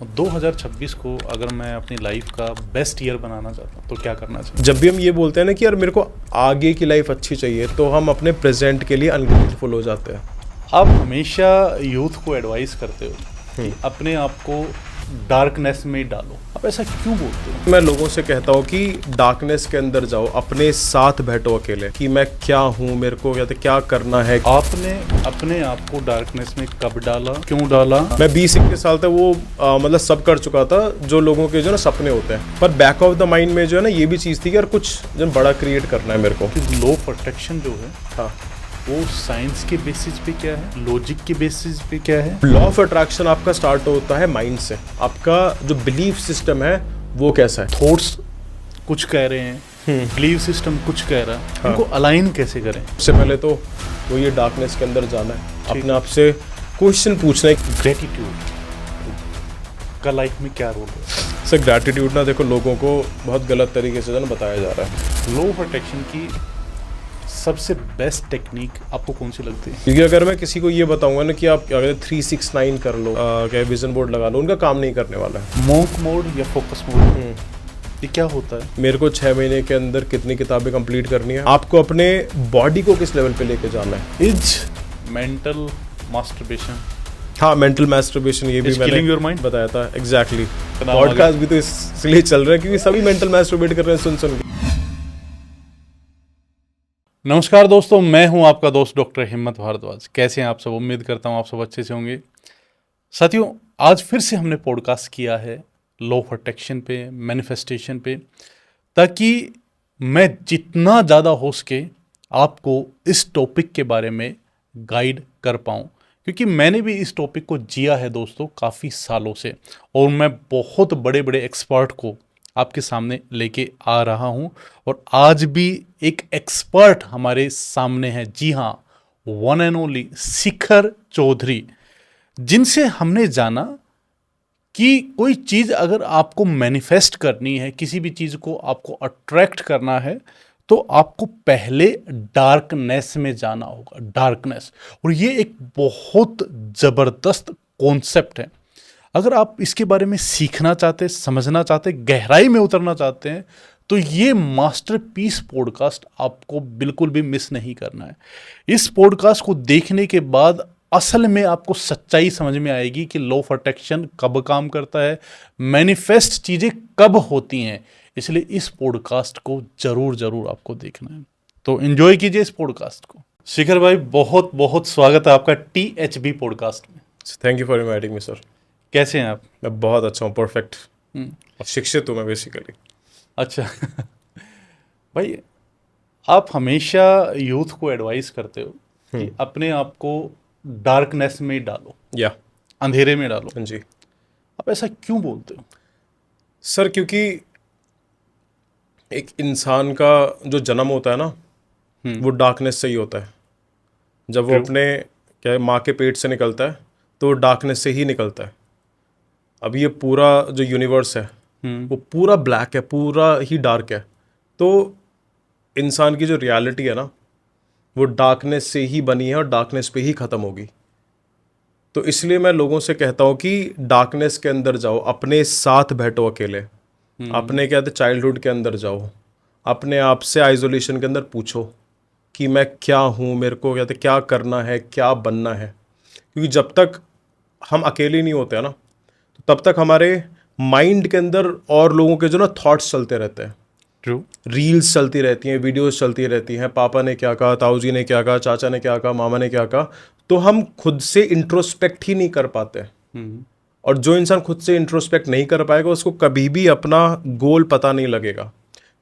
2026 को अगर मैं अपनी लाइफ का बेस्ट ईयर बनाना चाहता हूँ तो क्या करना चाहिए? जब भी हम ये बोलते हैं ना कि यार मेरे को आगे की लाइफ अच्छी चाहिए, तो हम अपने प्रेजेंट के लिए अनग्रेटफुल हो जाते हैं। आप हमेशा यूथ को एडवाइस करते हो कि अपने आप को डार्कनेस में डालो, आप ऐसा क्यों बोलते हो? मैं लोगों से कहता हूँ कि डार्कनेस के अंदर जाओ, अपने साथ बैठो अकेले, कि मैं क्या हूँ, मेरे को क्या करना है। आपने अपने आप को डार्कनेस में कब डाला, क्यों डाला? मैं 20-21 साल तक वो मतलब सब कर चुका था जो लोगों के जो ना सपने होते हैं, पर बैक ऑफ द माइंड में जो है ना ये भी चीज़ थी कि यार कुछ जो बड़ा क्रिएट करना है मेरे को। लो प्रोटेक्शन जो है हाँ, वो साइंस के बेसिस पे क्या है, लॉजिक के बेसिस पे क्या है? लॉ ऑफ अट्रैक्शन आपका स्टार्ट होता है माइंड से। आपका जो बिलीफ सिस्टम है वो कैसा है। थॉट्स कुछ कह रहे हैं, बिलीव सिस्टम कुछ कह रहा है, उनको अलाइन कैसे करें? सबसे पहले तो वो ये डार्कनेस के अंदर जाना है, अपने आप से क्वेश्चन पूछना है। ग्रेटिट्यूड का लाइफ में क्या रोल है? सर ग्रैटिट्यूड ना देखो लोगों को बहुत गलत तरीके से जो ना बताया जा रहा है। लो प्रोटेक्शन की सबसे बेस्ट टेक्निक आपको कौन सी लगती है? क्योंकि अगर मैं किसी को ये बताऊंगा ना कि आप अगर 369 कर लो, क्या विजन बोर्ड लगा लो, उनका काम नहीं करने वाला है। मॉन्क मोड या फोकस मोड, ये क्या होता है? मेरे को 6 महीने के अंदर कितनी किताबें कंप्लीट करनी है, आपको अपने बॉडी को किस लेवल पे लेके जाना है। इज मेंटल मास्टरबेशन, हाँ मेंटल मैस्टरबेशन, ये भी मैंने your mind? बताया था। एग्जैक्टली नाम पॉडकास्ट भी तो इसलिए चल रहा है क्योंकि सभी मेंटल मैस्टरबेट कर रहे हैं सुन के। नमस्कार दोस्तों, मैं हूं आपका दोस्त डॉक्टर हिम्मत भारद्वाज। कैसे हैं आप सब? उम्मीद करता हूं आप सब अच्छे से होंगे। साथियों, आज फिर से हमने पॉडकास्ट किया है लॉ ऑफ अट्रैक्शन पे, मैनिफेस्टेशन पे, ताकि मैं जितना ज़्यादा हो सके आपको इस टॉपिक के बारे में गाइड कर पाऊँ, क्योंकि मैंने भी इस टॉपिक को जिया है दोस्तों काफ़ी सालों से, और मैं बहुत बड़े बड़े एक्सपर्ट को आपके सामने लेके आ रहा हूं, और आज भी एक एक्सपर्ट हमारे सामने है। जी हाँ, वन एंड ओनली शिखर चौधरी, जिनसे हमने जाना कि कोई चीज़ अगर आपको मैनिफेस्ट करनी है, किसी भी चीज़ को आपको अट्रैक्ट करना है, तो आपको पहले डार्कनेस में जाना होगा। डार्कनेस, और ये एक बहुत ज़बरदस्त कॉन्सेप्ट है। अगर आप इसके बारे में सीखना चाहते, समझना चाहते, गहराई में उतरना चाहते हैं, तो ये मास्टरपीस पॉडकास्ट आपको बिल्कुल भी मिस नहीं करना है। इस पॉडकास्ट को देखने के बाद असल में आपको सच्चाई समझ में आएगी कि लॉ ऑफ अट्रैक्शन कब काम करता है, मैनिफेस्ट चीज़ें कब होती हैं। इसलिए इस पॉडकास्ट को जरूर आपको देखना है, तो एंजॉय कीजिए इस पॉडकास्ट को। शिखर भाई, बहुत बहुत स्वागत है आपका THB पॉडकास्ट में। Thank you for inviting me sir. कैसे हैं आप? मैं बहुत अच्छा हूँ, परफेक्ट और शिक्षित हूँ मैं बेसिकली। अच्छा भाई, आप हमेशा यूथ को एडवाइस करते हो कि अपने आप को डार्कनेस में डालो, या अंधेरे में डालो। हाँ जी आप ऐसा क्यों बोलते हो? सर, क्योंकि एक इंसान का जो जन्म होता है ना, वो डार्कनेस से ही होता है। जब वो अपने क्या माँ के पेट से निकलता है तो वो डार्कनेस से ही निकलता है। अब ये पूरा जो यूनिवर्स है वो पूरा ब्लैक है, पूरा ही डार्क है। तो इंसान की जो रियलिटी है ना, वो डार्कनेस से ही बनी है और डार्कनेस पे ही ख़त्म होगी। तो इसलिए मैं लोगों से कहता हूँ कि डार्कनेस के अंदर जाओ, अपने साथ बैठो अकेले, अपने क्या कहते चाइल्डहुड के अंदर जाओ, अपने आप से आइसोलेशन के अंदर पूछो कि मैं क्या हूँ, मेरे को कहते क्या करना है, क्या बनना है। क्योंकि जब तक हम अकेले नहीं होते हैं ना, तो तब तक हमारे माइंड के अंदर और लोगों के जो ना थॉट्स चलते रहते हैं। ट्रू। रील्स चलती रहती हैं, वीडियोस चलती रहती हैं, पापा ने क्या कहा, ताऊ जी ने क्या कहा, चाचा ने क्या कहा, मामा ने क्या कहा। तो हम खुद से इंट्रोस्पेक्ट ही नहीं कर पाते। और जो इंसान खुद से इंट्रोस्पेक्ट नहीं कर पाएगा उसको कभी भी अपना गोल पता नहीं लगेगा।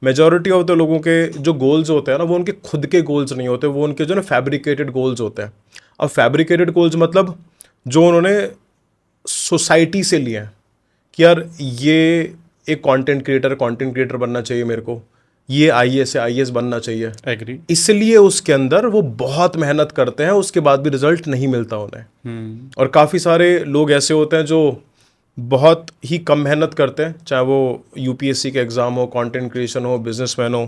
मेजॉरिटी ऑफ द लोगों के जो गोल्स होते हैं ना, वो उनके खुद के गोल्स नहीं होते, वो उनके जो ना फैब्रिकेटेड गोल्स होते हैं। अब फैब्रिकेटेड गोल्स मतलब जो उन्होंने सोसाइटी से लिए हैं कि यार ये एक कंटेंट क्रिएटर बनना चाहिए मेरे को, ये IAS है, IAS बनना चाहिए। एग्री। इसलिए उसके अंदर वो बहुत मेहनत करते हैं, उसके बाद भी रिजल्ट नहीं मिलता उन्हें। और काफ़ी सारे लोग ऐसे होते हैं जो बहुत ही कम मेहनत करते हैं, चाहे वो UPSC के एग्ज़ाम हो, कंटेंट क्रिएशन हो, बिजनेसमैन हो,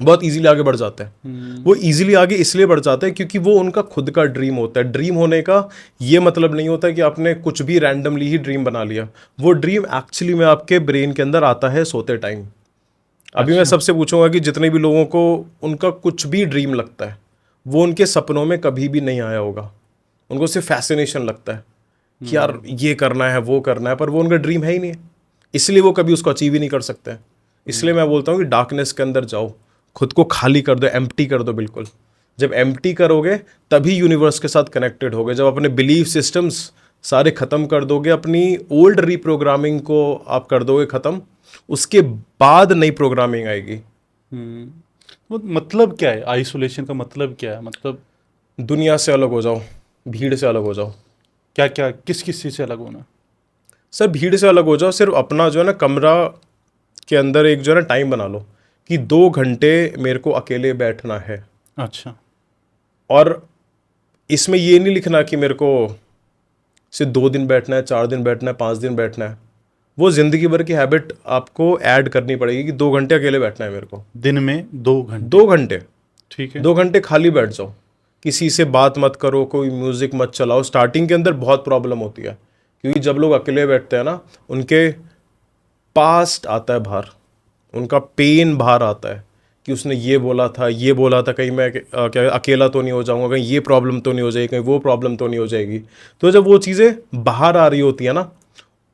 बहुत इजीली आगे बढ़ जाते हैं। वो इजीली आगे इसलिए बढ़ जाते हैं क्योंकि वो उनका खुद का ड्रीम होता है। ड्रीम होने का ये मतलब नहीं होता कि आपने कुछ भी रैंडमली ही ड्रीम बना लिया। वो ड्रीम एक्चुअली में आपके ब्रेन के अंदर आता है सोते टाइम। अभी मैं सबसे पूछूंगा कि जितने भी लोगों को उनका कुछ भी ड्रीम लगता है, वो उनके सपनों में कभी भी नहीं आया होगा। उनको सिर्फ फैसिनेशन लगता है कि यार ये करना है, वो करना है, पर वो उनका ड्रीम है ही नहीं, इसलिए वो कभी उसको अचीव ही नहीं कर सकते। इसलिए मैं बोलता हूँ कि डार्कनेस के अंदर जाओ, खुद को खाली कर दो, एम्प्टी कर दो बिल्कुल। जब एम्प्टी करोगे तभी यूनिवर्स के साथ कनेक्टेड होगे। जब अपने बिलीफ सिस्टम्स सारे ख़त्म कर दोगे, अपनी ओल्ड रीप्रोग्रामिंग को आप कर दोगे ख़त्म, उसके बाद नई प्रोग्रामिंग आएगी। वो मतलब क्या है आइसोलेशन का? मतलब क्या है? मतलब दुनिया से अलग हो जाओ, भीड़ से अलग हो जाओ। क्या क्या किस किस चीज़ से अलग होना? सर भीड़ से अलग हो जाओ, सिर्फ अपना जो है ना कमरा के अंदर एक जो है ना टाइम बना लो कि 2 घंटे मेरे को अकेले बैठना है। अच्छा। और इसमें ये नहीं लिखना कि मेरे को सिर्फ 2 दिन बैठना है, 4 दिन बैठना है, 5 दिन बैठना है। वो ज़िंदगी भर की हैबिट आपको ऐड करनी पड़ेगी कि 2 घंटे अकेले बैठना है मेरे को। दिन में 2 घंटे? 2 घंटे, ठीक है। 2 घंटे खाली बैठ जाओ, किसी से बात मत करो, कोई म्यूज़िक मत चलाओ। स्टार्टिंग के अंदर बहुत प्रॉब्लम होती है क्योंकि जब लोग अकेले बैठते हैं ना, उनके पास्ट आता है बाहर, उनका पेन बाहर आता है कि उसने ये बोला था, ये बोला था, कहीं मैं क्या अकेला तो नहीं हो जाऊंगा, कहीं ये प्रॉब्लम तो नहीं हो जाएगी, कहीं वो प्रॉब्लम तो नहीं हो जाएगी। तो जब वो चीज़ें बाहर आ रही होती है ना,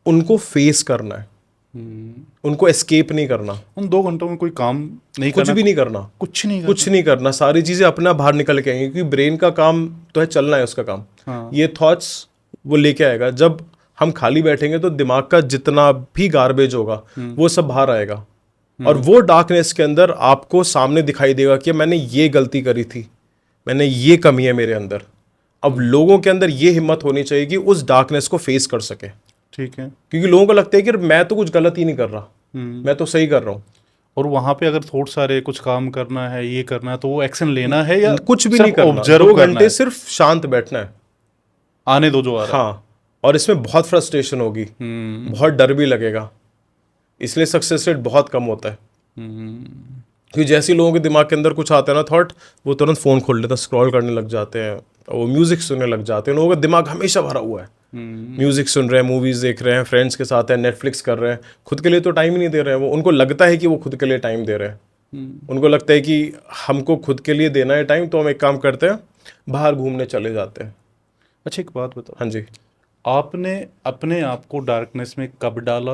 उनको फेस करना है, उनको एस्केप नहीं करना। उन 2 घंटों में कोई काम नहीं कुछ करना? भी नहीं करना, कुछ नहीं करना? कुछ नहीं करना। सारी चीज़ें अपना बाहर निकल के आएंगी क्योंकि ब्रेन का काम तो है चलना है, उसका काम। हाँ। ये थॉट्स वो लेके आएगा। जब हम खाली बैठेंगे तो दिमाग का जितना भी गार्बेज होगा वो सब बाहर आएगा, और वो डार्कनेस के अंदर आपको सामने दिखाई देगा कि मैंने ये गलती करी थी, मैंने ये कमी है मेरे अंदर। अब लोगों के अंदर ये हिम्मत होनी चाहिए कि उस डार्कनेस को फेस कर सके। ठीक है। क्योंकि लोगों को लगता है कि मैं तो कुछ गलत ही नहीं कर रहा, मैं तो सही कर रहा हूँ। और वहां पे अगर थोड़ा सारे कुछ काम करना है, ये करना है, तो वो एक्शन लेना है या कुछ भी सिर्फ नहीं करना, ऑब्जर्व 2 करना घंटे है? सिर्फ शांत बैठना है। आने दो जो आ रहा है। हाँ, और इसमें बहुत फ्रस्ट्रेशन होगी, बहुत डर भी लगेगा, इसलिए सक्सेस रेट बहुत कम होता है। क्योंकि जैसे ही लोगों के दिमाग के अंदर कुछ आता है ना थॉट, वो तुरंत फ़ोन खोल लेते हैं, स्क्रॉल करने लग जाते हैं, वो म्यूज़िक सुनने लग जाते हैं। लोगों का दिमाग हमेशा भरा हुआ है, म्यूज़िक सुन रहे हैं, मूवीज़ देख रहे हैं, फ्रेंड्स के साथ है, नेटफ्लिक्स कर रहे हैं, खुद के लिए तो टाइम ही नहीं दे रहे हैं। वो उनको लगता है कि वो खुद के लिए टाइम दे रहे हैं, उनको लगता है कि हमको खुद के लिए देना है टाइम, तो हम एक काम करते हैं, बाहर घूमने चले जाते हैं। अच्छा, एक बात बताओ, हाँ जी। आपने अपने आप को डार्कनेस में कब डाला,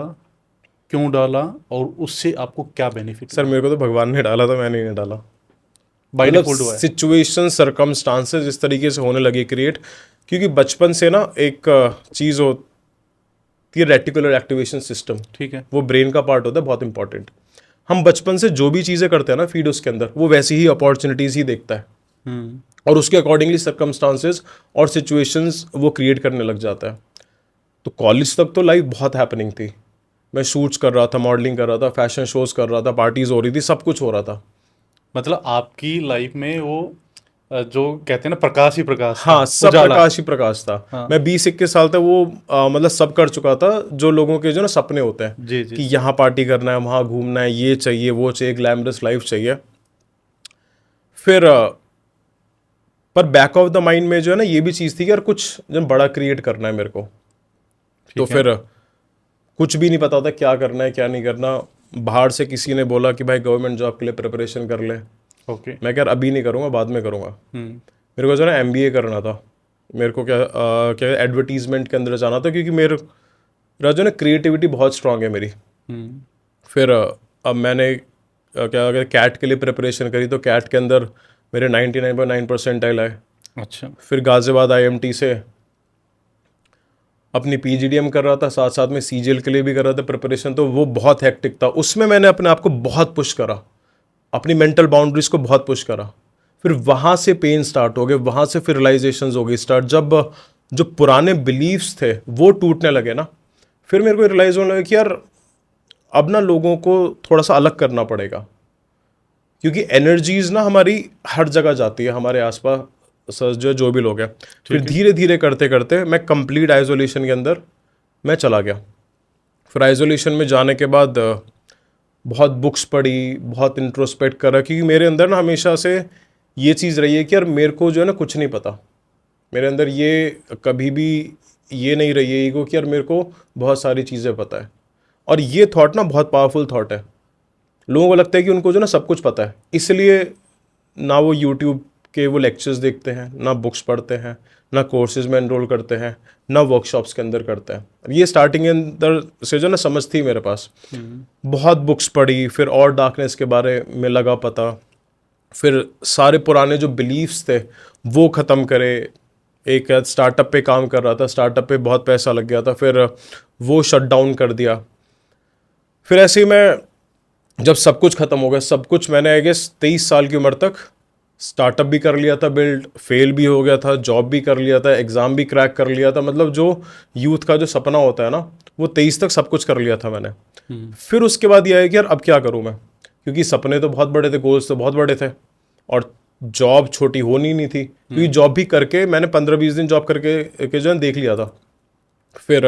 क्यों डाला, और उससे आपको क्या बेनिफिट? सर मेरे को तो भगवान ने डाला था, मैंने नहीं डाला। बाय डिफॉल्ट हुआ है? सिचुएशन, सर्कमस्टांसेस इस तरीके से होने लगे क्रिएट, क्योंकि बचपन से ना एक चीज़ होती है रेटिकुलर एक्टिवेशन सिस्टम। ठीक है। वो ब्रेन का पार्ट होता है, बहुत इंपॉर्टेंट। हम बचपन से जो भी चीज़ें करते हैं ना फीड उसके अंदर, वो वैसी ही अपॉर्चुनिटीज़ ही देखता है, और उसके अकॉर्डिंगली सर्कमस्टांसेस और सिचुएशंस वो क्रिएट करने लग जाता है। तो कॉलेज तक तो लाइफ बहुत हैपनिंग थी, मैं शूट्स कर रहा था, मॉडलिंग कर रहा था, फैशन शोज़ कर रहा था, पार्टीज़ हो रही थी, सब कुछ हो रहा था। मतलब आपकी लाइफ में वो जो कहते हैं ना प्रकाश ही प्रकाश था, हाँ, सब उजाला। प्रकाश ही प्रकाश था। हाँ। मैं 20-21 साल तक वो मतलब सब कर चुका था जो लोगों के जो ना सपने होते हैं, जी जी। कि यहाँ पार्टी करना है, वहाँ घूमना है, ये चाहिए, वो चाहिए, ग्लैमरस लाइफ चाहिए। फिर पर बैक ऑफ द माइंड में जो है ना ये भी चीज़ थी कि यार कुछ जब बड़ा क्रिएट करना है मेरे को। तो फिर कुछ भी नहीं पता था क्या करना है क्या नहीं करना। बाहर से किसी ने बोला कि भाई गवर्नमेंट जॉब के लिए प्रिपरेशन कर ले। ओके। मैं क्या अभी नहीं करूँगा, बाद में करूँगा। मेरे को जो है ना MBA करना था, मेरे को क्या एडवर्टीजमेंट के अंदर जाना था, क्योंकि मेरा जो ना क्रिएटिविटी बहुत स्ट्रांग है मेरी। फिर अब मैंने क्या कैट के लिए प्रिपरेशन करी, तो कैट के अंदर मेरे 99.9 परसेंटाइल आए। अच्छा। फिर गाज़ियाबाद IMT से अपनी PGDM कर रहा था, साथ साथ में CGL के लिए भी कर रहा था प्रिपरेशन, तो वो बहुत हेक्टिक था। उसमें मैंने अपने आप को बहुत पुश करा, अपनी मेंटल बाउंड्रीज को बहुत पुश करा। फिर वहाँ से पेन स्टार्ट हो गए, वहाँ से फिर रियलाइजेशंस हो गई स्टार्ट। जब जो पुराने बिलीव्स थे वो टूटने लगे ना, फिर मेरे को रियलाइज़ होने लगा कि यार अब ना लोगों को थोड़ा सा अलग करना पड़ेगा, क्योंकि एनर्जीज ना हमारी हर जगह जाती है, हमारे आसपास जो भी लोग हैं। फिर धीरे धीरे करते करते मैं कंप्लीट आइसोलेशन के अंदर मैं चला गया। फिर आइसोलेशन में जाने के बाद बहुत बुक्स पढ़ी, बहुत इंट्रोस्पेक्ट करा, क्योंकि मेरे अंदर ना हमेशा से ये चीज़ रही है कि यार मेरे को जो है ना कुछ नहीं पता। मेरे अंदर ये कभी भी ये नहीं रही है ईगो कि यार मेरे को बहुत सारी चीज़ें पता है। और ये थॉट ना बहुत पावरफुल थॉट है। लोगों को लगता है कि उनको जो ना सब कुछ पता है, इसलिए ना वो यूट्यूब के वो लेक्चर्स देखते हैं, ना बुक्स पढ़ते हैं, ना कोर्सेज में एनरोल करते हैं, ना वर्कशॉप्स के अंदर करते हैं। ये स्टार्टिंग के अंदर से जो ना समझ थी मेरे पास। बहुत बुक्स पढ़ी, फिर और डार्कनेस के बारे में लगा पता, फिर सारे पुराने जो बिलीव्स थे वो ख़त्म करे। एक स्टार्टअप पे काम कर रहा था, स्टार्टअप पे बहुत पैसा लग गया था, फिर वो शट डाउन कर दिया। फिर ऐसे ही मैं जब सब कुछ ख़त्म हो गया, सब कुछ मैंने आई गेस 23 साल की उम्र तक स्टार्टअप भी कर लिया था बिल्ड, फेल भी हो गया था, जॉब भी कर लिया था, एग्ज़ाम भी क्रैक कर लिया था। मतलब जो यूथ का जो सपना होता है ना, वो 23 तक सब कुछ कर लिया था मैंने। फिर उसके बाद ये है कि यार अब क्या करूँ मैं, क्योंकि सपने तो बहुत बड़े थे, गोल्स तो बहुत बड़े थे, और जॉब छोटी होनी नहीं थी, क्योंकि जॉब भी करके मैंने 15-20 दिन जॉब करके के जो है देख लिया था। फिर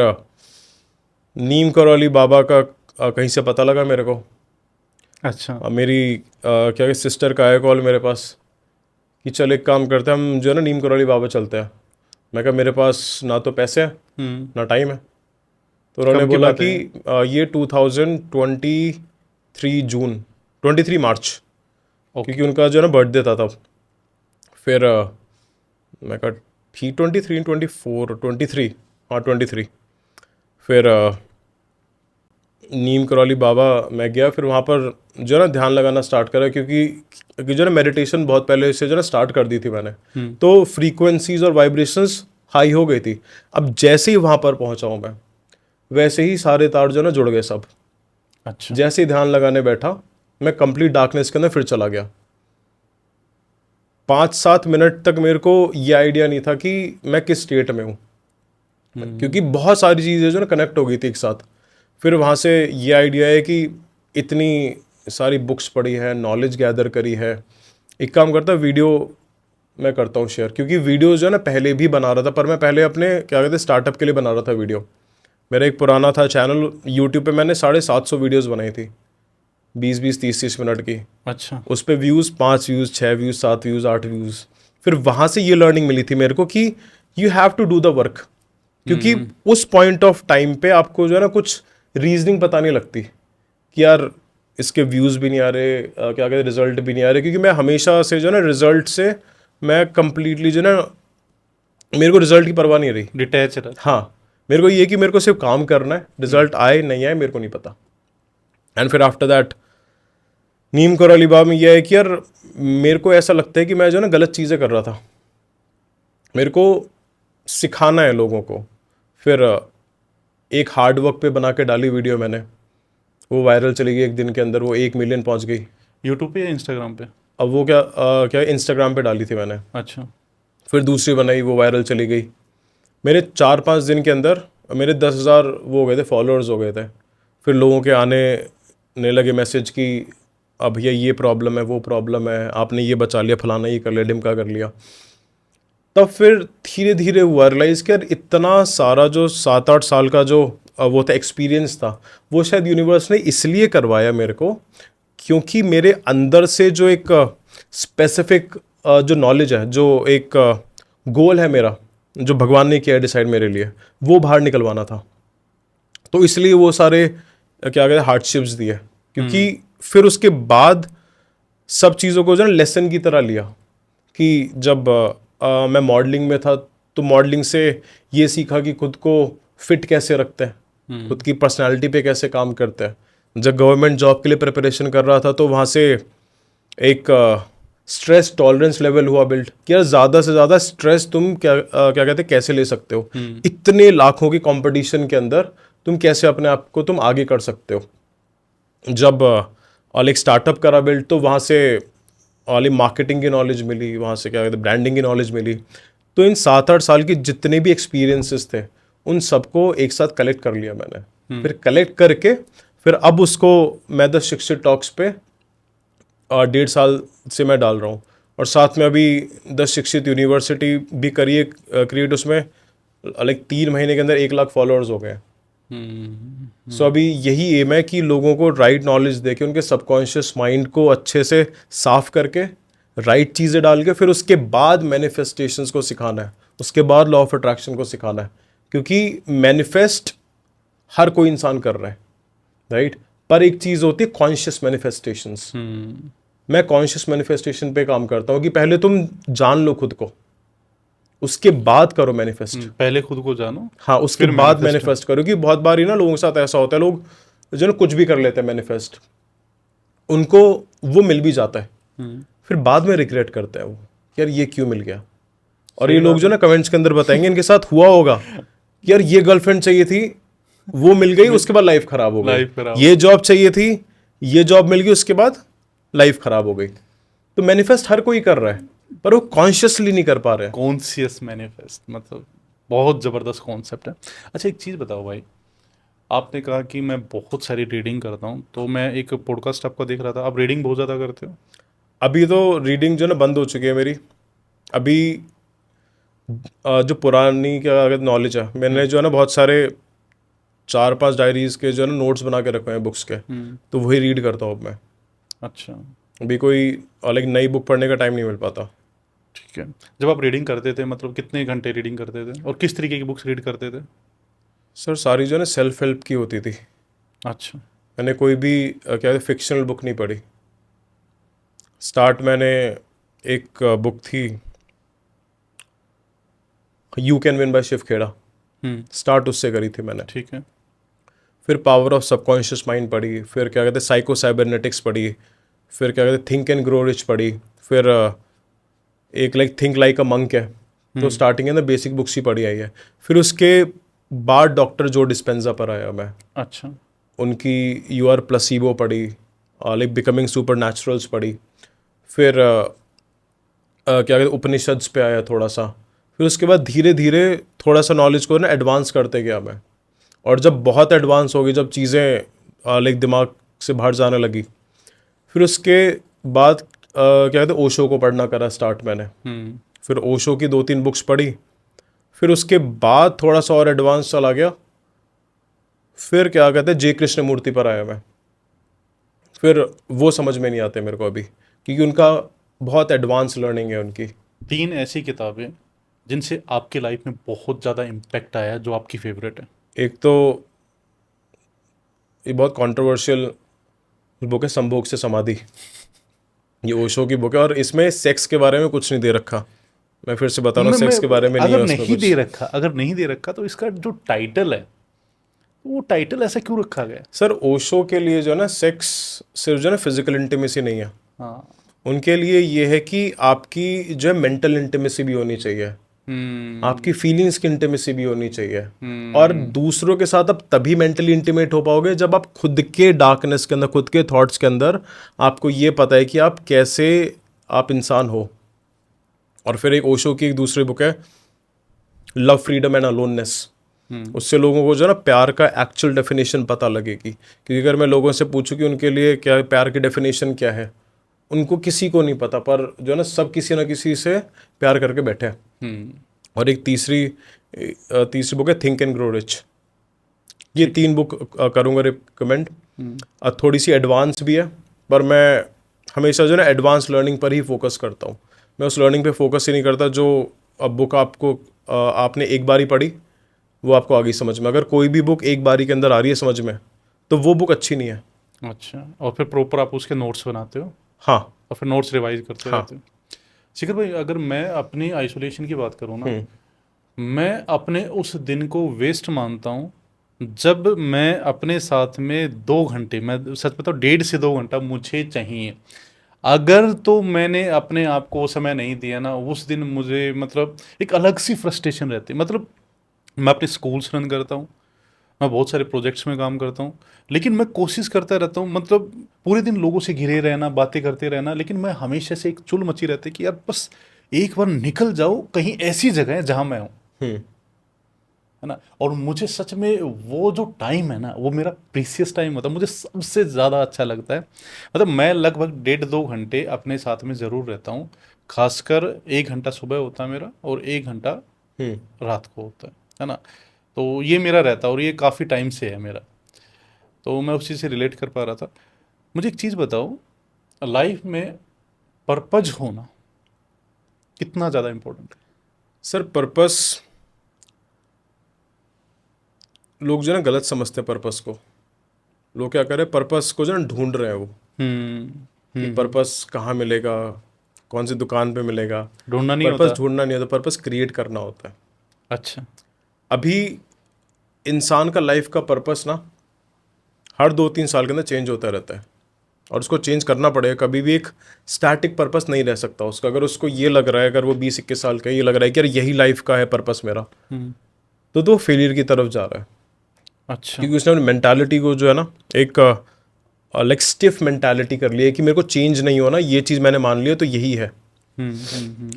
नीम करौली बाबा का कहीं से पता लगा मेरे को। अच्छा। मेरी क्या सिस्टर का आया कॉल मेरे पास कि चल एक काम करते हैं, हम जो है ना नीम करौली बाबा चलते हैं। मैं कहा मेरे पास ना तो पैसे हैं ना टाइम है। तो उन्होंने कब की बोला बात कि है? ये 2023 जून, 23 मार्च, ओके। क्योंकि उनका जो है ना बर्थडे था तब। फिर मैं कहा ठीक 23 24 23, हाँ 23। फिर नीम करौली बाबा मैं गया, फिर वहाँ पर जो है ना ध्यान लगाना स्टार्ट करा, क्योंकि जो है ना मेडिटेशन बहुत पहले से जो है ना स्टार्ट कर दी थी मैंने। तो फ्रीक्वेंसीज और वाइब्रेशंस हाई हो गई थी। अब जैसे ही वहाँ पर पहुँचा हूँ मैं, वैसे ही सारे तार जो है ना जुड़ गए सब। अच्छा। जैसे ही ध्यान लगाने बैठा, मैं कंप्लीट डार्कनेस के अंदर फिर चला गया। 5-7 मिनट तक मेरे को ये आइडिया नहीं था कि मैं किस स्टेट में हूँ, क्योंकि बहुत सारी चीज़ें जो ना कनेक्ट हो गई थी एक साथ। फिर वहाँ से ये आइडिया है कि इतनी सारी बुक्स पढ़ी है, नॉलेज गैदर करी है, एक काम करता वीडियो मैं करता हूँ शेयर, क्योंकि वीडियो जो है ना पहले भी बना रहा था, पर मैं पहले अपने क्या कहते हैं स्टार्टअप के लिए बना रहा था वीडियो। मेरा एक पुराना था चैनल यूट्यूब पे, मैंने 750 वीडियोज़ बनाई थी, 20-20, 30-30 मिनट की। अच्छा। उस पर views 5 views, 6 views, 7 views, 8 views. फिर वहाँ से ये लर्निंग मिली थी मेरे को कि you have to do the work, क्योंकि उस पॉइंट ऑफ टाइम पे आपको जो है ना कुछ रीजनिंग पता नहीं लगती कि यार इसके व्यूज़ भी नहीं आ रहे, क्या कहते हैं रिजल्ट भी नहीं आ रहे, क्योंकि मैं हमेशा से जो है ना रिजल्ट से मैं कंप्लीटली जो है ना, मेरे को रिजल्ट की परवाह नहीं रही। डिटैच रहता। हाँ, मेरे को ये कि मेरे को सिर्फ काम करना है, रिजल्ट आए नहीं आए मेरे को नहीं पता। एंड फिर आफ्टर दैट नीम करौली बाबा में यह है कि यार मेरे को ऐसा लगता है कि मैं जो है ना गलत चीज़ें कर रहा था, मेरे को सिखाना है लोगों को। फिर एक हार्ड वर्क पे बना के डाली वीडियो मैंने, वो वायरल चली गई, एक दिन के अंदर वो 1 मिलियन पहुंच गई। यूट्यूब पे या इंस्टाग्राम पे? अब वो क्या इंस्टाग्राम पे डाली थी मैंने। अच्छा। फिर दूसरी बनाई, वो वायरल चली गई। मेरे 4-5 दिन के अंदर मेरे 10,000 वो हो गए थे, फॉलोअर्स हो गए थे। फिर लोगों के आने लगे मैसेज कि अब भैया ये प्रॉब्लम है, वो प्रॉब्लम है, आपने ये बचा लिया, फलाना ये कर लिया, ढिमका कर लिया। तब फिर धीरे धीरे हुआ रियलाइज़ कि यार इतना सारा जो 7-8 साल का जो वो था एक्सपीरियंस था, वो शायद यूनिवर्स ने इसलिए करवाया मेरे को, क्योंकि मेरे अंदर से जो एक स्पेसिफिक जो नॉलेज है, जो एक गोल है मेरा, जो भगवान ने किया डिसाइड मेरे लिए, वो बाहर निकलवाना था। तो इसलिए वो सारे क्या कहते हैं हार्डशिप्स दिए, क्योंकि फिर उसके बाद सब चीज़ों को जो है लेसन की तरह लिया। कि जब मैं मॉडलिंग में था, तो मॉडलिंग से ये सीखा कि खुद को फिट कैसे रखते हैं, खुद की पर्सनालिटी पे कैसे काम करते हैं। जब गवर्नमेंट जॉब के लिए प्रिपरेशन कर रहा था, तो वहाँ से एक स्ट्रेस टॉलरेंस लेवल हुआ बिल्ड कि यार ज़्यादा से ज़्यादा स्ट्रेस तुम क्या कहते हैं कैसे ले सकते हो, इतने लाखों की कंपटीशन के अंदर तुम कैसे अपने आप को तुम आगे कर सकते हो। जब और एक स्टार्टअप करा बिल्ड, तो वहाँ से ऑल मार्केटिंग की नॉलेज मिली, वहाँ से क्या कहते हैं ब्रांडिंग की नॉलेज मिली। तो इन 7-8 साल की जितने भी एक्सपीरियंसेस थे, उन सबको एक साथ कलेक्ट कर लिया मैंने। फिर कलेक्ट करके फिर अब उसको मैं द शिक्षित टॉक्स पे 1.5 साल से मैं डाल रहा हूँ। और साथ में अभी द शिक्षित यूनिवर्सिटी भी करिए क्रिएट, उसमें लाइक 3 महीने के अंदर 1 लाख फॉलोअर्स हो गए। हम्म। सो अभी यही एम है कि लोगों को राइट नॉलेज दे के उनके सबकॉन्शियस माइंड को अच्छे से साफ करके राइट चीज़ें डाल के फिर उसके बाद मैनिफेस्टेशंस को सिखाना है, उसके बाद लॉ ऑफ अट्रैक्शन को सिखाना है, क्योंकि मैनिफेस्ट हर कोई इंसान कर रहा है, राइट। पर एक चीज़ होती है कॉन्शियस मैनिफेस्टेशंस। मैं कॉन्शियस मैनिफेस्टेशन पे काम करता हूँ कि पहले तुम जान लो खुद को, उसके बाद करो मैनिफेस्ट। पहले खुद को जानो, हाँ, उसके फिर बाद मैनिफेस्ट। मैनिफेस्ट करो। कि बहुत बार ही ना लोगों के साथ ऐसा होता है, लोग जो ना कुछ भी कर लेते हैं मैनिफेस्ट, उनको वो मिल भी जाता है, फिर बाद में रिग्रेट करते हैं वो, यार ये क्यों मिल गया। और ये लोग जो ना कमेंट्स के अंदर बताएंगे इनके साथ हुआ होगा कि यार ये गर्लफ्रेंड चाहिए थी, वो मिल गई, उसके बाद लाइफ खराब हो गई। लाइफ खराब। ये जॉब चाहिए थी, ये जॉब मिल गई, उसके बाद लाइफ खराब हो गई। तो मैनिफेस्ट हर कोई कर रहा है, पर वो कॉन्शियसली नहीं कर पा रहे हैं। कॉन्शियस मैनिफेस्ट मतलब बहुत ज़बरदस्त कॉन्सेप्ट है। अच्छा एक चीज़ बताओ भाई, आपने कहा कि मैं बहुत सारी रीडिंग करता हूँ, तो मैं एक पॉडकास्ट आपका देख रहा था, आप रीडिंग बहुत ज़्यादा करते हो। अभी तो रीडिंग जो ना बंद हो चुकी है मेरी। अभी जो पुरानी क्या अगर नॉलेज है, मैंने जो है ना बहुत सारे 4-5 डायरीज के जो है ना नोट्स बना के रखे हैं बुक्स के, तो वही रीड करता हूँ अब मैं। अच्छा अभी कोई लाइक नई बुक पढ़ने का टाइम नहीं मिल पाता। ठीक है। जब आप रीडिंग करते थे मतलब कितने घंटे रीडिंग करते थे और किस तरीके की बुक्स रीड करते थे। सर सारी जो है ना सेल्फ हेल्प की होती थी। अच्छा। मैंने कोई भी क्या कहते फिक्शनल बुक नहीं पढ़ी। स्टार्ट मैंने एक बुक थी, you can win by Shiv Khera, start उससे करी थी मैंने। ठीक है। फिर पावर ऑफ सबकॉन्शियस माइंड पढ़ी, फिर क्या कहते साइको साइबरनेटिक्स पढ़ी, फिर क्या कहते थिंक एंड ग्रो रिच पढ़ी, फिर एक like think like a monk है, तो स्टार्टिंग है ना बेसिक बुक्स ही पढ़ी आई है। फिर उसके बाद डॉक्टर जो डिस्पेंजा पर आया मैं, अच्छा। उनकी यू आर प्लसीबो पढ़ी, लाइक बिकमिंग सुपर नेचुरल्स पढ़ी। फिर क्या कहते उपनिषद्स पे आया थोड़ा सा। फिर उसके बाद धीरे धीरे थोड़ा सा नॉलेज को ना एडवांस करते गया मैं। और जब बहुत एडवांस हो गई, जब चीज़ें लाइक दिमाग से बाहर जाने लगी, फिर उसके बाद क्या कहते ओशो को पढ़ना करा स्टार्ट मैंने। फिर ओशो की 2-3 बुक्स पढ़ी। फिर उसके बाद थोड़ा सा और एडवांस चला गया। फिर क्या कहते हैं जे कृष्णमूर्ति पर आया मैं। फिर वो समझ में नहीं आते मेरे को अभी, क्योंकि उनका बहुत एडवांस लर्निंग है उनकी। 3 ऐसी किताबें जिनसे आपकी लाइफ में बहुत ज़्यादा इम्पैक्ट आया जो आपकी फेवरेट है। एक तो ये बहुत कंट्रोवर्शियल बुक है, संभोग से समाधि। ये ओशो की बुक है और इसमें सेक्स के बारे में कुछ नहीं दे रखा। मैं फिर से बता रहा हूँ, सेक्स के बारे में नहीं अगर है उसमें नहीं कुछ। दे रखा, अगर नहीं दे रखा तो इसका जो टाइटल है वो टाइटल ऐसा क्यों रखा गया। सर ओशो के लिए जो है ना सेक्स सिर्फ जो है ना फिजिकल इंटीमेसी नहीं है, हाँ। उनके लिए ये है कि आपकी जो है मेंटल इंटीमेसी भी होनी चाहिए, आपकी फीलिंग्स की इंटीमेसी भी होनी चाहिए। और दूसरों के साथ आप तभी मेंटली इंटीमेट हो पाओगे जब आप खुद के डार्कनेस के अंदर, खुद के थॉट्स के अंदर आपको ये पता है कि आप कैसे आप इंसान हो। और फिर एक ओशो की एक दूसरी बुक है लव फ्रीडम एंड अलोननेस। उससे लोगों को जो है ना प्यार का एक्चुअल डेफिनेशन पता लगेगी। क्योंकि अगर मैं लोगों से पूछूं कि उनके लिए क्या प्यार की डेफिनेशन क्या है, उनको किसी को नहीं पता, पर जो है ना सब किसी ना किसी से प्यार करके बैठे हैं। और एक तीसरी बुक है थिंक एंड ग्रो रिच। ये 3 बुक करूँगा रिकमेंड। थोड़ी सी एडवांस भी है, पर मैं हमेशा जो है ना एडवांस लर्निंग पर ही फोकस करता हूँ। मैं उस लर्निंग पे फोकस ही नहीं करता जो बुक आपको आपने एक बार ही पढ़ी वो आपको आगे समझ में। अगर कोई भी बुक एक बारी के अंदर आ रही है समझ में, तो वो बुक अच्छी नहीं है। अच्छा, और फिर प्रॉपर आप उसके नोट्स बनाते हो हाँ और फिर नोट्स रिवाइज करते हाँ। रहते हो। शिखर भाई, अगर मैं अपनी आइसोलेशन की बात करूँ ना, मैं अपने उस दिन को वेस्ट मानता हूँ जब मैं अपने साथ में 2 घंटे, मैं सच बताऊँ 1.5 से 2 घंटा मुझे चाहिए। अगर तो मैंने अपने आप को वो समय नहीं दिया ना, उस दिन मुझे मतलब एक अलग सी फ्रस्ट्रेशन रहती है। मतलब मैं अपने स्कूल्स रन करता हूँ, मैं बहुत सारे प्रोजेक्ट्स में काम करता हूँ, लेकिन मैं कोशिश करता रहता हूँ मतलब पूरे दिन लोगों से घिरे रहना, बातें करते रहना, लेकिन मैं हमेशा से एक चुल मची रहती है कि यार बस एक बार निकल जाओ कहीं ऐसी जगह है जहाँ मैं हूँ, है ना। और मुझे सच में वो जो टाइम है ना, वो मेरा प्रीसियस टाइम होता है, मुझे सबसे ज़्यादा अच्छा लगता है। मतलब मैं लगभग 1.5-2 घंटे अपने साथ में ज़रूर रहता हूँ। खासकर 1 घंटा सुबह होता है मेरा और 1 घंटा रात को होता है ना। तो ये मेरा रहता है और ये काफ़ी टाइम से है मेरा, तो मैं उस चीज़ से रिलेट कर पा रहा था। मुझे एक चीज़ बताओ, लाइफ में पर्पज होना कितना ज़्यादा इम्पोर्टेंट है? सर पर्पस, लोग जो है ना गलत समझते हैं पर्पस को। लोग क्या कर रहे हैं, पर्पस को जो है ना ढूंढ रहे हैं वो, कि पर्पस कहाँ मिलेगा, कौन सी दुकान पे मिलेगा। ढूंढना नहीं पर्पस होता। ढूंढना नहीं होता, पर्पस क्रिएट करना होता है। अच्छा। अभी इंसान का लाइफ का पर्पस ना हर 2-3 साल के अंदर चेंज होता रहता है, और उसको चेंज करना पड़ेगा। कभी भी एक स्टैटिक पर्पस नहीं रह सकता उसका। अगर उसको ये लग रहा है, अगर वो 20-21 साल का ये लग रहा है कि यार यही लाइफ का है पर्पस मेरा, तो वो फेलियर की तरफ जा रहा है। अच्छा। क्योंकि उसने अपनी मेंटालिटी को जो है ना एक लाइक स्टिफ मेंटालिटी कर ली है कि मेरे को चेंज नहीं होना, ये चीज़ मैंने मान लिया तो यही है।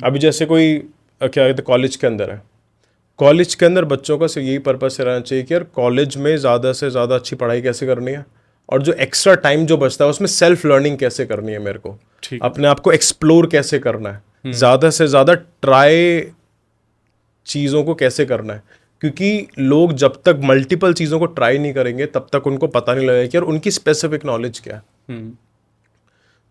अभी जैसे कोई क्या कहते हैं, कॉलेज के अंदर है, कॉलेज के अंदर बच्चों का सिर्फ यही पर्पस रहना चाहिए कि यार कॉलेज में ज़्यादा से ज़्यादा अच्छी पढ़ाई कैसे करनी है, और जो एक्स्ट्रा टाइम जो बचता है उसमें सेल्फ लर्निंग कैसे करनी है, मेरे को ठीक है। अपने आप को एक्सप्लोर कैसे करना है, ज़्यादा से ज़्यादा ट्राई चीज़ों को कैसे करना है। क्योंकि लोग जब तक मल्टीपल चीज़ों को ट्राई नहीं करेंगे तब तक उनको पता नहीं लगेगा कि यार उनकी स्पेसिफिक नॉलेज क्या है।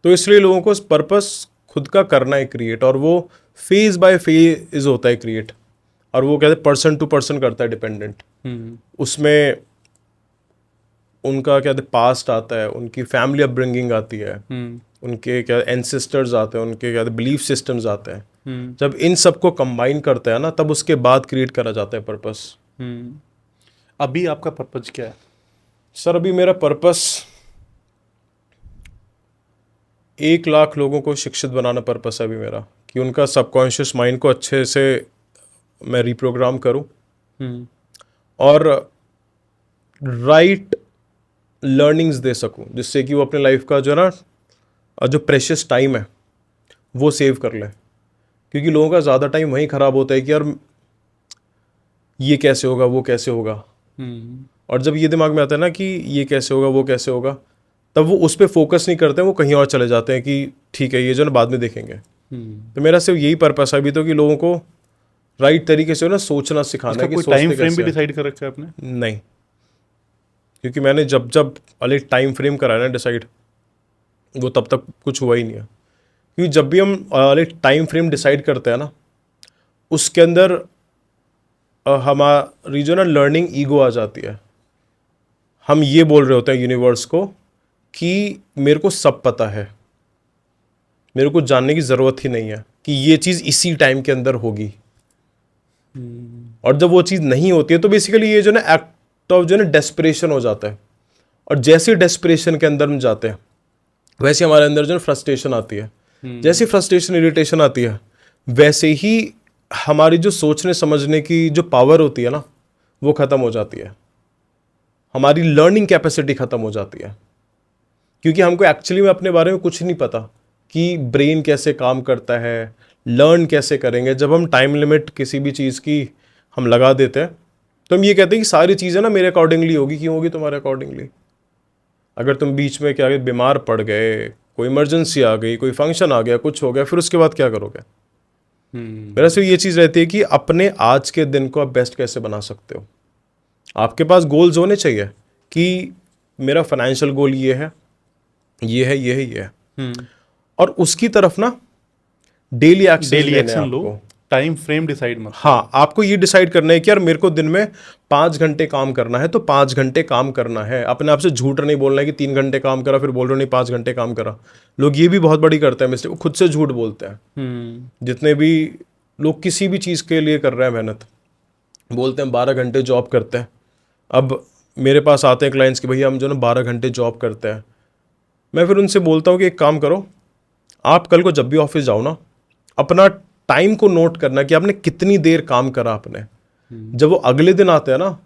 तो इसलिए लोगों को पर्पस खुद का करना है क्रिएट, और वो फेज बाय फेज होता है क्रिएट, और वो कहते हैं पर्सन टू पर्सन करता है डिपेंडेंट। उसमें उनका क्या कहते पास्ट आता है, उनकी फैमिली अपब्रिंगिंग आती है, उनके क्या एंसेस्टर्स आते हैं, उनके क्या बिलीफ सिस्टम्स आते हैं। जब इन सबको कंबाइन करता है ना, तब उसके बाद क्रिएट करा जाता है पर्पस। अभी आपका पर्पज क्या है? सर अभी मेरा पर्पस 1 लाख लोगों को शिक्षित बनाना पर्पस है अभी मेरा, कि उनका सबकॉन्शियस माइंड को अच्छे से मैं रिप्रोग्राम करूं, और राइट लर्निंग्स दे सकूं, जिससे कि वो अपने लाइफ का जो है ना जो प्रेशियस टाइम है वो सेव कर ले। क्योंकि लोगों का ज़्यादा टाइम वहीं ख़राब होता है कि यार ये कैसे होगा, वो कैसे होगा। और जब ये दिमाग में आता है ना कि ये कैसे होगा, वो कैसे होगा, तब वो उस पर फोकस नहीं करते हैं, वो कहीं और चले जाते हैं कि ठीक है ये जो ना बाद में देखेंगे। तो मेरा सिर्फ यही पर्पस है अभी तो, कि लोगों को राइट तरीके से ना सोचना सिखाना है कि कोई टाइम सोचते फ्रेम भी कैसे हैं। डिसाइड कर रखा है आपने? नहीं, क्योंकि मैंने जब जब अलग टाइम फ्रेम कराया ना डिसाइड, वो तब तक कुछ हुआ ही नहीं है। क्योंकि जब भी हम अलग टाइम फ्रेम डिसाइड करते हैं ना, उसके अंदर हमारी जो ना लर्निंग ईगो आ जाती है। हम ये बोल रहे होते हैं यूनिवर्स को कि मेरे को सब पता है, मेरे को जानने की ज़रूरत ही नहीं है कि ये चीज़ इसी टाइम के अंदर होगी। और जब वो चीज़ नहीं होती है तो बेसिकली ये जो ना एक्ट ऑफ जो ना डेस्परेशन हो जाता है। और जैसे डेस्परेशन के अंदर हम जाते हैं, वैसे हमारे अंदर जो फ्रस्ट्रेशन आती है। जैसे फ्रस्ट्रेशन इरिटेशन आती है, वैसे ही हमारी जो सोचने समझने की जो पावर होती है ना, वो ख़त्म हो जाती है। हमारी लर्निंग कैपेसिटी ख़त्म हो जाती है, क्योंकि हमको एक्चुअली में अपने बारे में कुछ नहीं पता कि ब्रेन कैसे काम करता है, लर्न कैसे करेंगे। जब हम टाइम लिमिट किसी भी चीज़ की हम लगा देते हैं, तो हम ये कहते हैं कि सारी चीज़ें ना मेरे अकॉर्डिंगली होगी। क्यों होगी तुम्हारे अकॉर्डिंगली? अगर तुम बीच में क्या बीमार पड़ गए, कोई इमरजेंसी आ गई, कोई फंक्शन आ गया, कुछ हो गया, फिर उसके बाद क्या करोगे? मेरा सिर्फ ये चीज़ रहती है कि अपने आज के दिन को आप बेस्ट कैसे बना सकते हो। आपके पास गोल्स होने चाहिए कि मेरा फाइनेंशियल गोल ये है, ये है, ये है, ये है, और उसकी तरफ ना डेली एक्शन लो, टाइम फ्रेम डिसाइड मत। हाँ, आपको ये डिसाइड करना है कि यार मेरे को दिन में 5 घंटे काम करना है, तो 5 घंटे काम करना है। अपने आप से झूठ नहीं बोलना है कि 3 घंटे काम करा फिर बोल रहे हो नहीं 5 घंटे काम करा। लोग ये भी बहुत बड़ी करते हैं मिस्टेक, वो खुद से झूठ बोलते हैं। जितने भी लोग किसी भी चीज़ के लिए कर रहे हैं मेहनत, बोलते हैं 12 घंटे जॉब करते हैं। अब मेरे पास आते हैं क्लाइंट्स कि भैया हम जो ना 12 घंटे जॉब करते हैं। मैं फिर उनसे बोलता हूँ कि एक काम करो, आप कल को जब भी ऑफिस जाओ ना, अपना टाइम को नोट करना कि आपने कितनी देर काम करा आपने। जब वो अगले दिन आते हैं ना,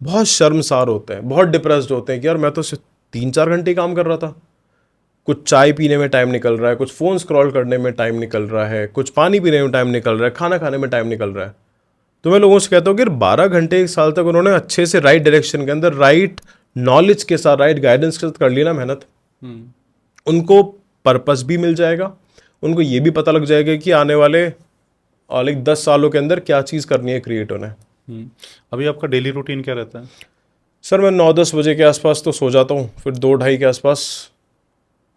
बहुत शर्मसार होते हैं, बहुत डिप्रेस्ड होते हैं कि यार मैं तो सिर्फ 3-4 घंटे काम कर रहा था। कुछ चाय पीने में टाइम निकल रहा है, कुछ फ़ोन स्क्रॉल करने में टाइम निकल रहा है, कुछ पानी पीने में टाइम निकल रहा है, खाना खाने में टाइम निकल रहा है। तो मैं लोगों से कहता हूँ कि 12 घंटे 1 साल तक उन्होंने अच्छे से राइट डायरेक्शन के अंदर, राइट नॉलेज के साथ, राइट गाइडेंस के साथ कर ली ना मेहनत, उनको पर्पस भी मिल जाएगा। उनको ये भी पता लग जाएगा कि आने वाले 10 सालों के अंदर क्या चीज़ करनी है क्रिएट होने। अभी आपका डेली रूटीन क्या रहता है? सर मैं 9-10 बजे के आसपास तो सो जाता हूँ, फिर 2-2:30 के आसपास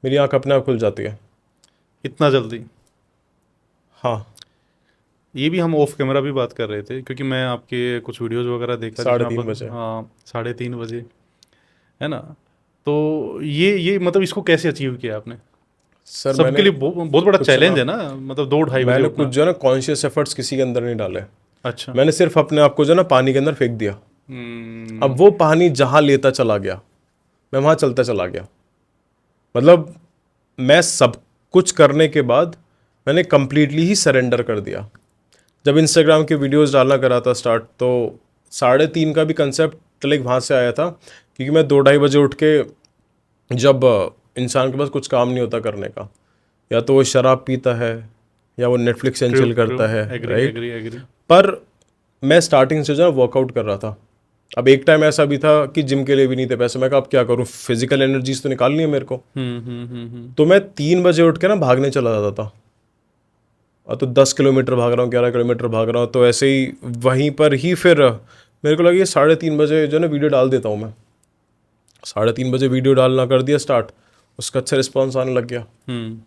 मेरी आंख अपने आप खुल जाती है। इतना जल्दी? हाँ। ये भी हम ऑफ कैमरा भी बात कर रहे थे, क्योंकि मैं आपके कुछ वीडियोस वगैरह देखा जिसमें आप 3:30 बजे। हाँ 3:30 बजे, है ना? तो ये मतलब इसको कैसे अचीव किया आपने? सर सबके मैंने लिए बहुत बड़ा कुछ चैलेंज ना है ना, मतलब 2-2:30 बजे मैंने कुछ उठना। जो है ना कॉन्शियस एफर्ट्स किसी के अंदर नहीं डाले। अच्छा। मैंने सिर्फ अपने आप को जो है ना पानी के अंदर फेंक दिया। अब हम्म। वो पानी जहाँ लेता चला गया, मैं वहाँ चलता चला गया। मतलब मैं सब कुछ करने के बाद मैंने कंप्लीटली ही सरेंडर कर दिया। जब इंस्टाग्राम के वीडियोस डालना करा था स्टार्ट, तो 3:30 का भी कंसेप्ट लाइक वहाँ से आया था, क्योंकि मैं 2-2:30 बजे उठ के, जब इंसान के पास कुछ काम नहीं होता करने का, या तो वो शराब पीता है या वो Netflix and true chill true. करता है, एग्री राइट। Agree agree. पर मैं स्टार्टिंग से जो है वर्कआउट कर रहा था। अब एक टाइम ऐसा भी था कि जिम के लिए भी नहीं थे पैसे। मैं कहा अब क्या करूँ, फिजिकल एनर्जीज तो निकालनी है मेरे को। हम्म। तो मैं 3 बजे उठ के ना भागने चला जाता था। और तो 10 किलोमीटर भाग रहा हूँ, 11 किलोमीटर भाग रहा हूँ, तो ऐसे ही वहीं पर ही फिर मेरे को लगा ये 3:30 बजे जो है ना वीडियो डाल देता हूँ मैं। 3:30 बजे वीडियो डालना कर दिया स्टार्ट, उसका अच्छा रिस्पॉन्स आने लग गया। हम्म।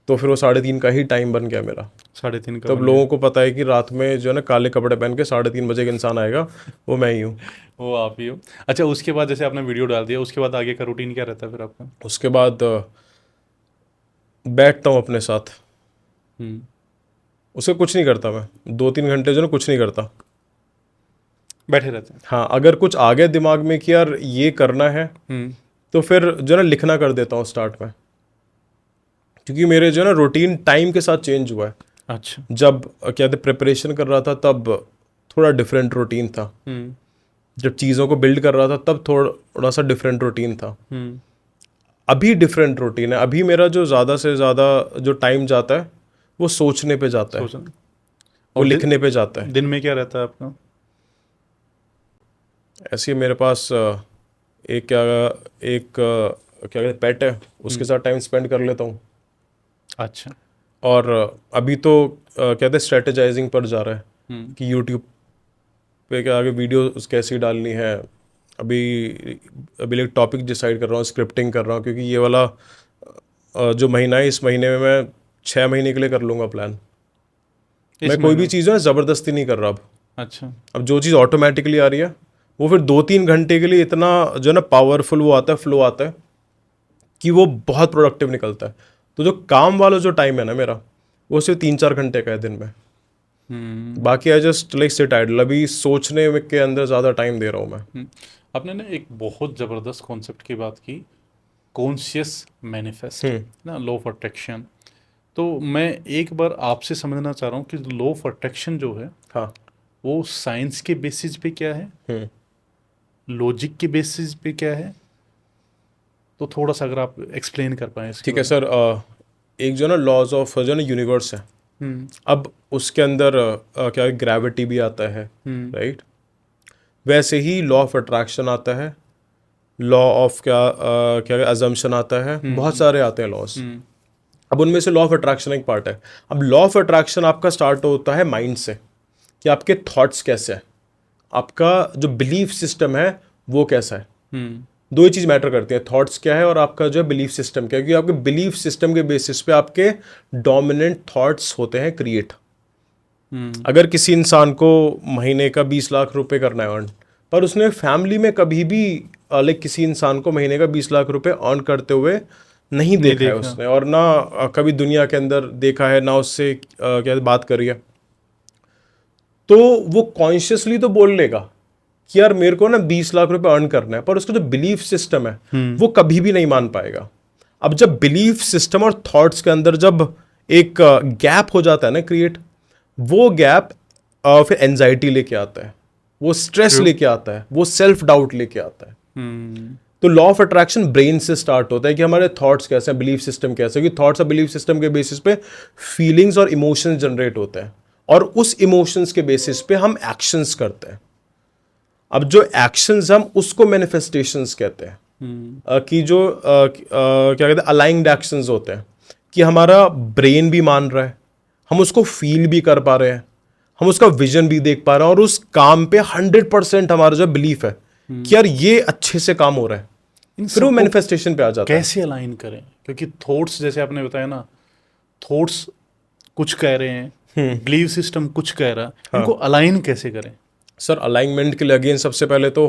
तो फिर वो 3:30 का ही टाइम बन गया मेरा। 3:30 का तब बन गया। लोगों को पता है कि रात में जो है ना काले कपड़े पहन के 3:30 बजे का इंसान आएगा, वो मैं ही हूँ। वो आप ही हो। अच्छा, उसके बाद जैसे आपने वीडियो डाल दिया, उसके बाद आगे का रूटीन क्या रहता है फिर आपका? उसके बाद बैठता हूँ अपने साथ। हम्म। उसे कुछ नहीं करता मैं, 2-3 घंटे जो ना कुछ नहीं करता। बैठे रहते हैं। हाँ, अगर कुछ आ गया दिमाग में कि यार ये करना है, हम्म। तो फिर जो है ना लिखना कर देता हूँ स्टार्ट में। क्योंकि मेरे जो है ना रूटीन टाइम के साथ चेंज हुआ है। अच्छा। जब क्या थे प्रिपरेशन कर रहा था तब थोड़ा डिफरेंट रूटीन था। हम्म। जब चीज़ों को बिल्ड कर रहा था तब थोड़ा सा डिफरेंट रूटीन था। हम्म। अभी डिफरेंट रूटीन है। अभी मेरा जो ज़्यादा से ज़्यादा जो टाइम जाता है वो सोचने पे जाता है, सोचना। वो और लिखने पे जाता है। दिन में क्या रहता है आपका? ऐसे ही मेरे पास क्या कहते पेट है, उसके साथ टाइम स्पेंड कर लेता हूँ। अच्छा। और अभी तो कहते हैं स्ट्रेटेजाइजिंग पर जा रहा है हम्म। कि यूट्यूब पे क्या आगे वीडियो कैसी डालनी है। अभी अभी एक टॉपिक डिसाइड कर रहा हूँ, स्क्रिप्टिंग कर रहा हूँ, क्योंकि ये वाला जो महीना है, इस महीने में मैं 6 महीने के लिए कर लूँगा प्लान। इस मैं कोई महीने भी में? चीज़ है ना ज़बरदस्ती नहीं कर रहा अब। अच्छा। अब जो चीज़ ऑटोमेटिकली आ रही है वो फिर 2-3 घंटे के लिए इतना जो है ना पावरफुल वो आता है, फ्लो आता है, कि वो बहुत प्रोडक्टिव निकलता है। तो जो काम वाला जो टाइम है ना मेरा, वो सिर्फ 3-4 घंटे का है दिन में। हम्म। बाकी I just like sit idle. अभी सोचने के अंदर ज़्यादा टाइम दे रहा हूँ मैं। आपने ना एक बहुत ज़बरदस्त कॉन्सेप्ट की बात की, कॉन्शियस मैनिफेस्ट, ना, लॉ ऑफ अट्रैक्शन। तो मैं एक बार आपसे समझना चाह रहा हूँ कि लॉ ऑफ अट्रैक्शन जो है हाँ। वो साइंस के बेसिस पे क्या है, लॉजिक के बेसिस पे क्या है? तो थोड़ा सा अगर आप एक्सप्लेन कर पाएँ इसके ठीक है बारे सर। एक जो ना लॉज ऑफ जो ना यूनिवर्स है, में। अब उसके अंदर क्या ग्रेविटी भी आता है, राइट। वैसे ही लॉ ऑफ अट्रैक्शन आता है, लॉ ऑफ क्या अजम्पशन आता है, बहुत सारे आते हैं लॉज। अब उनमें से लॉ ऑफ अट्रैक्शन एक पार्ट है। अब लॉ ऑफ अट्रैक्शन आपका स्टार्ट होता है माइंड से, कि आपके थॉट्स कैसे हैं, आपका जो बिलीफ सिस्टम है वो कैसा है। दो ही चीज़ मैटर करती है, थॉट्स क्या है और आपका जो है बिलीफ सिस्टम क्या है। क्योंकि आपके बिलीफ सिस्टम के बेसिस पे आपके डोमिनेंट थॉट्स होते हैं क्रिएट। अगर किसी इंसान को महीने का 20 लाख रुपए करना है अर्न, पर उसने फैमिली में कभी भी लाइक किसी इंसान को महीने का 20 लाख रुपए अर्न करते हुए नहीं देखा है उसने, और ना कभी दुनिया के अंदर देखा है, ना उससे क्या बात करी है, तो वो कॉन्शियसली तो बोल लेगा कि यार मेरे को ना 20 लाख रुपए अर्न करना है, पर उसका जो बिलीफ सिस्टम है वो कभी भी नहीं मान पाएगा। अब जब बिलीफ सिस्टम और थॉट्स के अंदर जब एक गैप हो जाता है ना क्रिएट, वो गैप फिर एंजाइटी लेके आता है, वो स्ट्रेस लेके आता है, वो सेल्फ डाउट लेके आता है। तो लॉ ऑफ अट्रैक्शन ब्रेन से स्टार्ट होता है कि हमारे थॉट्स कैसे हैं, बिलीफ सिस्टम कैसे है। कि थॉट्स और बिलीफ सिस्टम के बेसिस पे फीलिंग्स और इमोशंस जनरेट होते हैं, और उस इमोशंस के बेसिस पे हम एक्शंस करते हैं। अब जो एक्शंस हम उसको मैनिफेस्टेशंस कहते हैं। कि जो क्या कहते हैं अलाइंड एक्शंस होते हैं, कि हमारा ब्रेन भी मान रहा है, हम उसको फील भी कर पा रहे हैं, हम उसका विजन भी देख पा रहे हैं और उस काम पे 100% हमारा जो बिलीफ है कि यार ये अच्छे से काम हो रहा है, इन फिर वो सबको मैनिफेस्टेशन पे आ जाता है। कैसे अलाइन करें? क्योंकि थॉट्स, जैसे आपने बताया ना, थॉट्स कुछ कह रहे हैं, बिलीव सिस्टम कुछ कह रहा है, इनको अलाइन कैसे करें? सर अलाइनमेंट के लिए अगेन सबसे पहले तो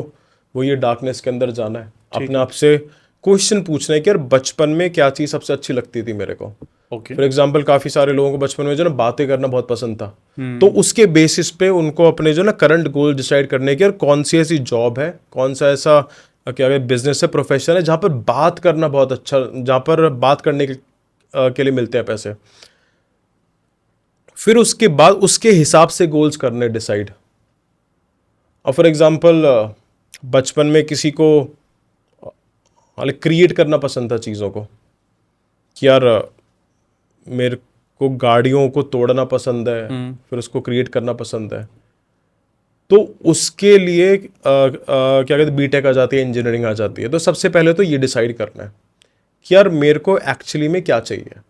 वो ये डार्कनेस के अंदर जाना है, अपने आप से क्वेश्चन पूछना है कि यार बचपन में क्या चीज़ सबसे अच्छी लगती थी मेरे को। ओके। फॉर एग्जाम्पल काफ़ी सारे लोगों को बचपन में जो ना बातें करना बहुत पसंद था, तो उसके बेसिस पे उनको अपने जो ना करंट गोल डिसाइड करने की, यार कौन सी ऐसी जॉब है, कौन सा ऐसा क्या बिजनेस है, प्रोफेशन है जहाँ पर बात करना बहुत अच्छा, जहाँ पर बात करने के लिए मिलते हैं पैसे। फिर उसके बाद उसके हिसाब से गोल्स करने डिसाइड। और फॉर एग्जांपल बचपन में किसी को क्रिएट करना पसंद था चीज़ों को, कि यार मेरे को गाड़ियों को तोड़ना पसंद है, फिर उसको क्रिएट करना पसंद है, तो उसके लिए क्या कहते हैं बीटेक आ जाती है, इंजीनियरिंग आ जाती है। तो सबसे पहले तो ये डिसाइड करना है कि यार मेरे को एक्चुअली में क्या चाहिए।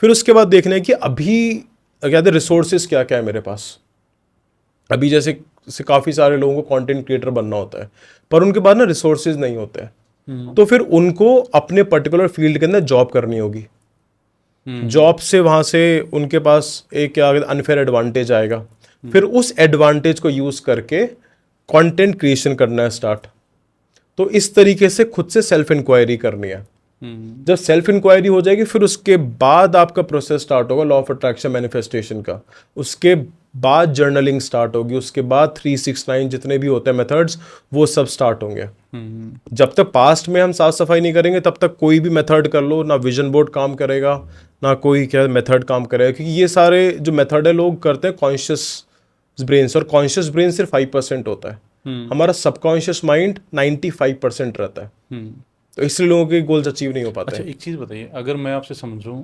फिर उसके बाद देखना है कि अभी क्या कहते हैं रिसोर्सेज क्या क्या है मेरे पास। अभी जैसे काफ़ी सारे लोगों को कंटेंट क्रिएटर बनना होता है, पर उनके पास ना रिसोर्सेज नहीं होते हैं, तो फिर उनको अपने पर्टिकुलर फील्ड के अंदर जॉब करनी होगी। जॉब से वहाँ से उनके पास एक क्या अनफेयर एडवांटेज आएगा, फिर उस एडवांटेज को यूज़ करके कंटेंट क्रिएशन करना है स्टार्ट। तो इस तरीके से खुद से सेल्फ इंक्वायरी करनी है। जब सेल्फ इंक्वायरी हो जाएगी, फिर उसके बाद आपका प्रोसेस स्टार्ट होगा लॉ ऑफ अट्रैक्शन मैनिफेस्टेशन का। उसके बाद जर्नलिंग स्टार्ट होगी, उसके बाद 369 जितने भी होते हैं मेथड्स वो सब स्टार्ट होंगे। जब तक पास्ट में हम साफ सफाई नहीं करेंगे तब तक कोई भी मेथड कर लो, ना विजन बोर्ड काम करेगा, ना कोई क्या मेथड काम करेगा, क्योंकि ये सारे जो मेथड है लोग करते हैं कॉन्शियस ब्रेन से, और कॉन्शियस ब्रेन सिर्फ 5% होता है, हमारा सबकॉन्शियस माइंड 95% रहता है। तो इसलिए लोगों के गोल्स अचीव नहीं हो पाते। अच्छा, एक चीज़ बताइए, अगर मैं आपसे समझूं,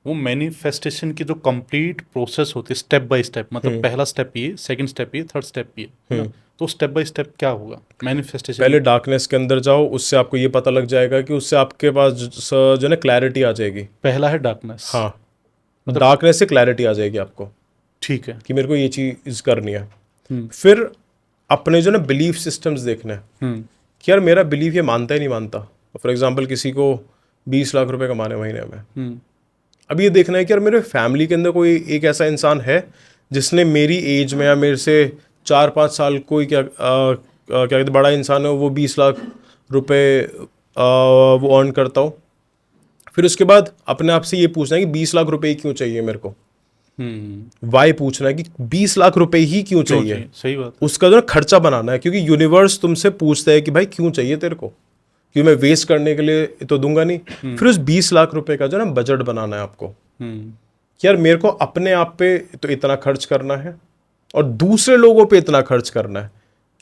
वो मैनिफेस्टेशन की जो कंप्लीट प्रोसेस होती है स्टेप बाय स्टेप, मतलब पहला स्टेप ये, सेकंड स्टेप ये, थर्ड स्टेप ये, है ना? तो स्टेप बाय स्टेप क्या होगा मैनिफेस्टेशन? पहले डार्कनेस के अंदर जाओ, उससे आपको ये पता लग जाएगा कि उससे आपके पास जो है ना क्लैरिटी आ जाएगी। पहला है डार्कनेस। हाँ, डार्कनेस से क्लैरिटी आ जाएगी आपको ठीक है। कि मेरे को ये चीज़ करनी है। फिर अपने जो ना बिलीफ सिस्टम्स देखने हैं कि यार मेरा बिलीफ ये मानता ही नहीं मानता। फॉर एग्जांपल किसी को 20 लाख रुपए कमाने महीने में, अब ये देखना है कि यार मेरे फैमिली के अंदर कोई एक ऐसा इंसान है जिसने मेरी एज में या मेरे से 4-5 साल कोई क्या कहते हैं बड़ा इंसान है, वो 20 लाख रुपए वो अर्न करता हो। फिर उसके बाद अपने आप से ये पूछना है कि 20 लाख रुपए ही क्यों चाहिए मेरे को। वाई पूछना है कि 20 लाख रुपए ही क्यों चाहिए। सही बात। उसका जो ना खर्चा बनाना है, क्योंकि यूनिवर्स तुमसे पूछता है कि भाई क्यों चाहिए तेरे को, क्योंकि मैं वेस्ट करने के लिए तो दूंगा नहीं। फिर उस 20 लाख रुपए का जो ना बजट बनाना है आपको कि यार मेरे को अपने आप पे तो इतना खर्च करना है और दूसरे लोगों पे इतना खर्च करना है,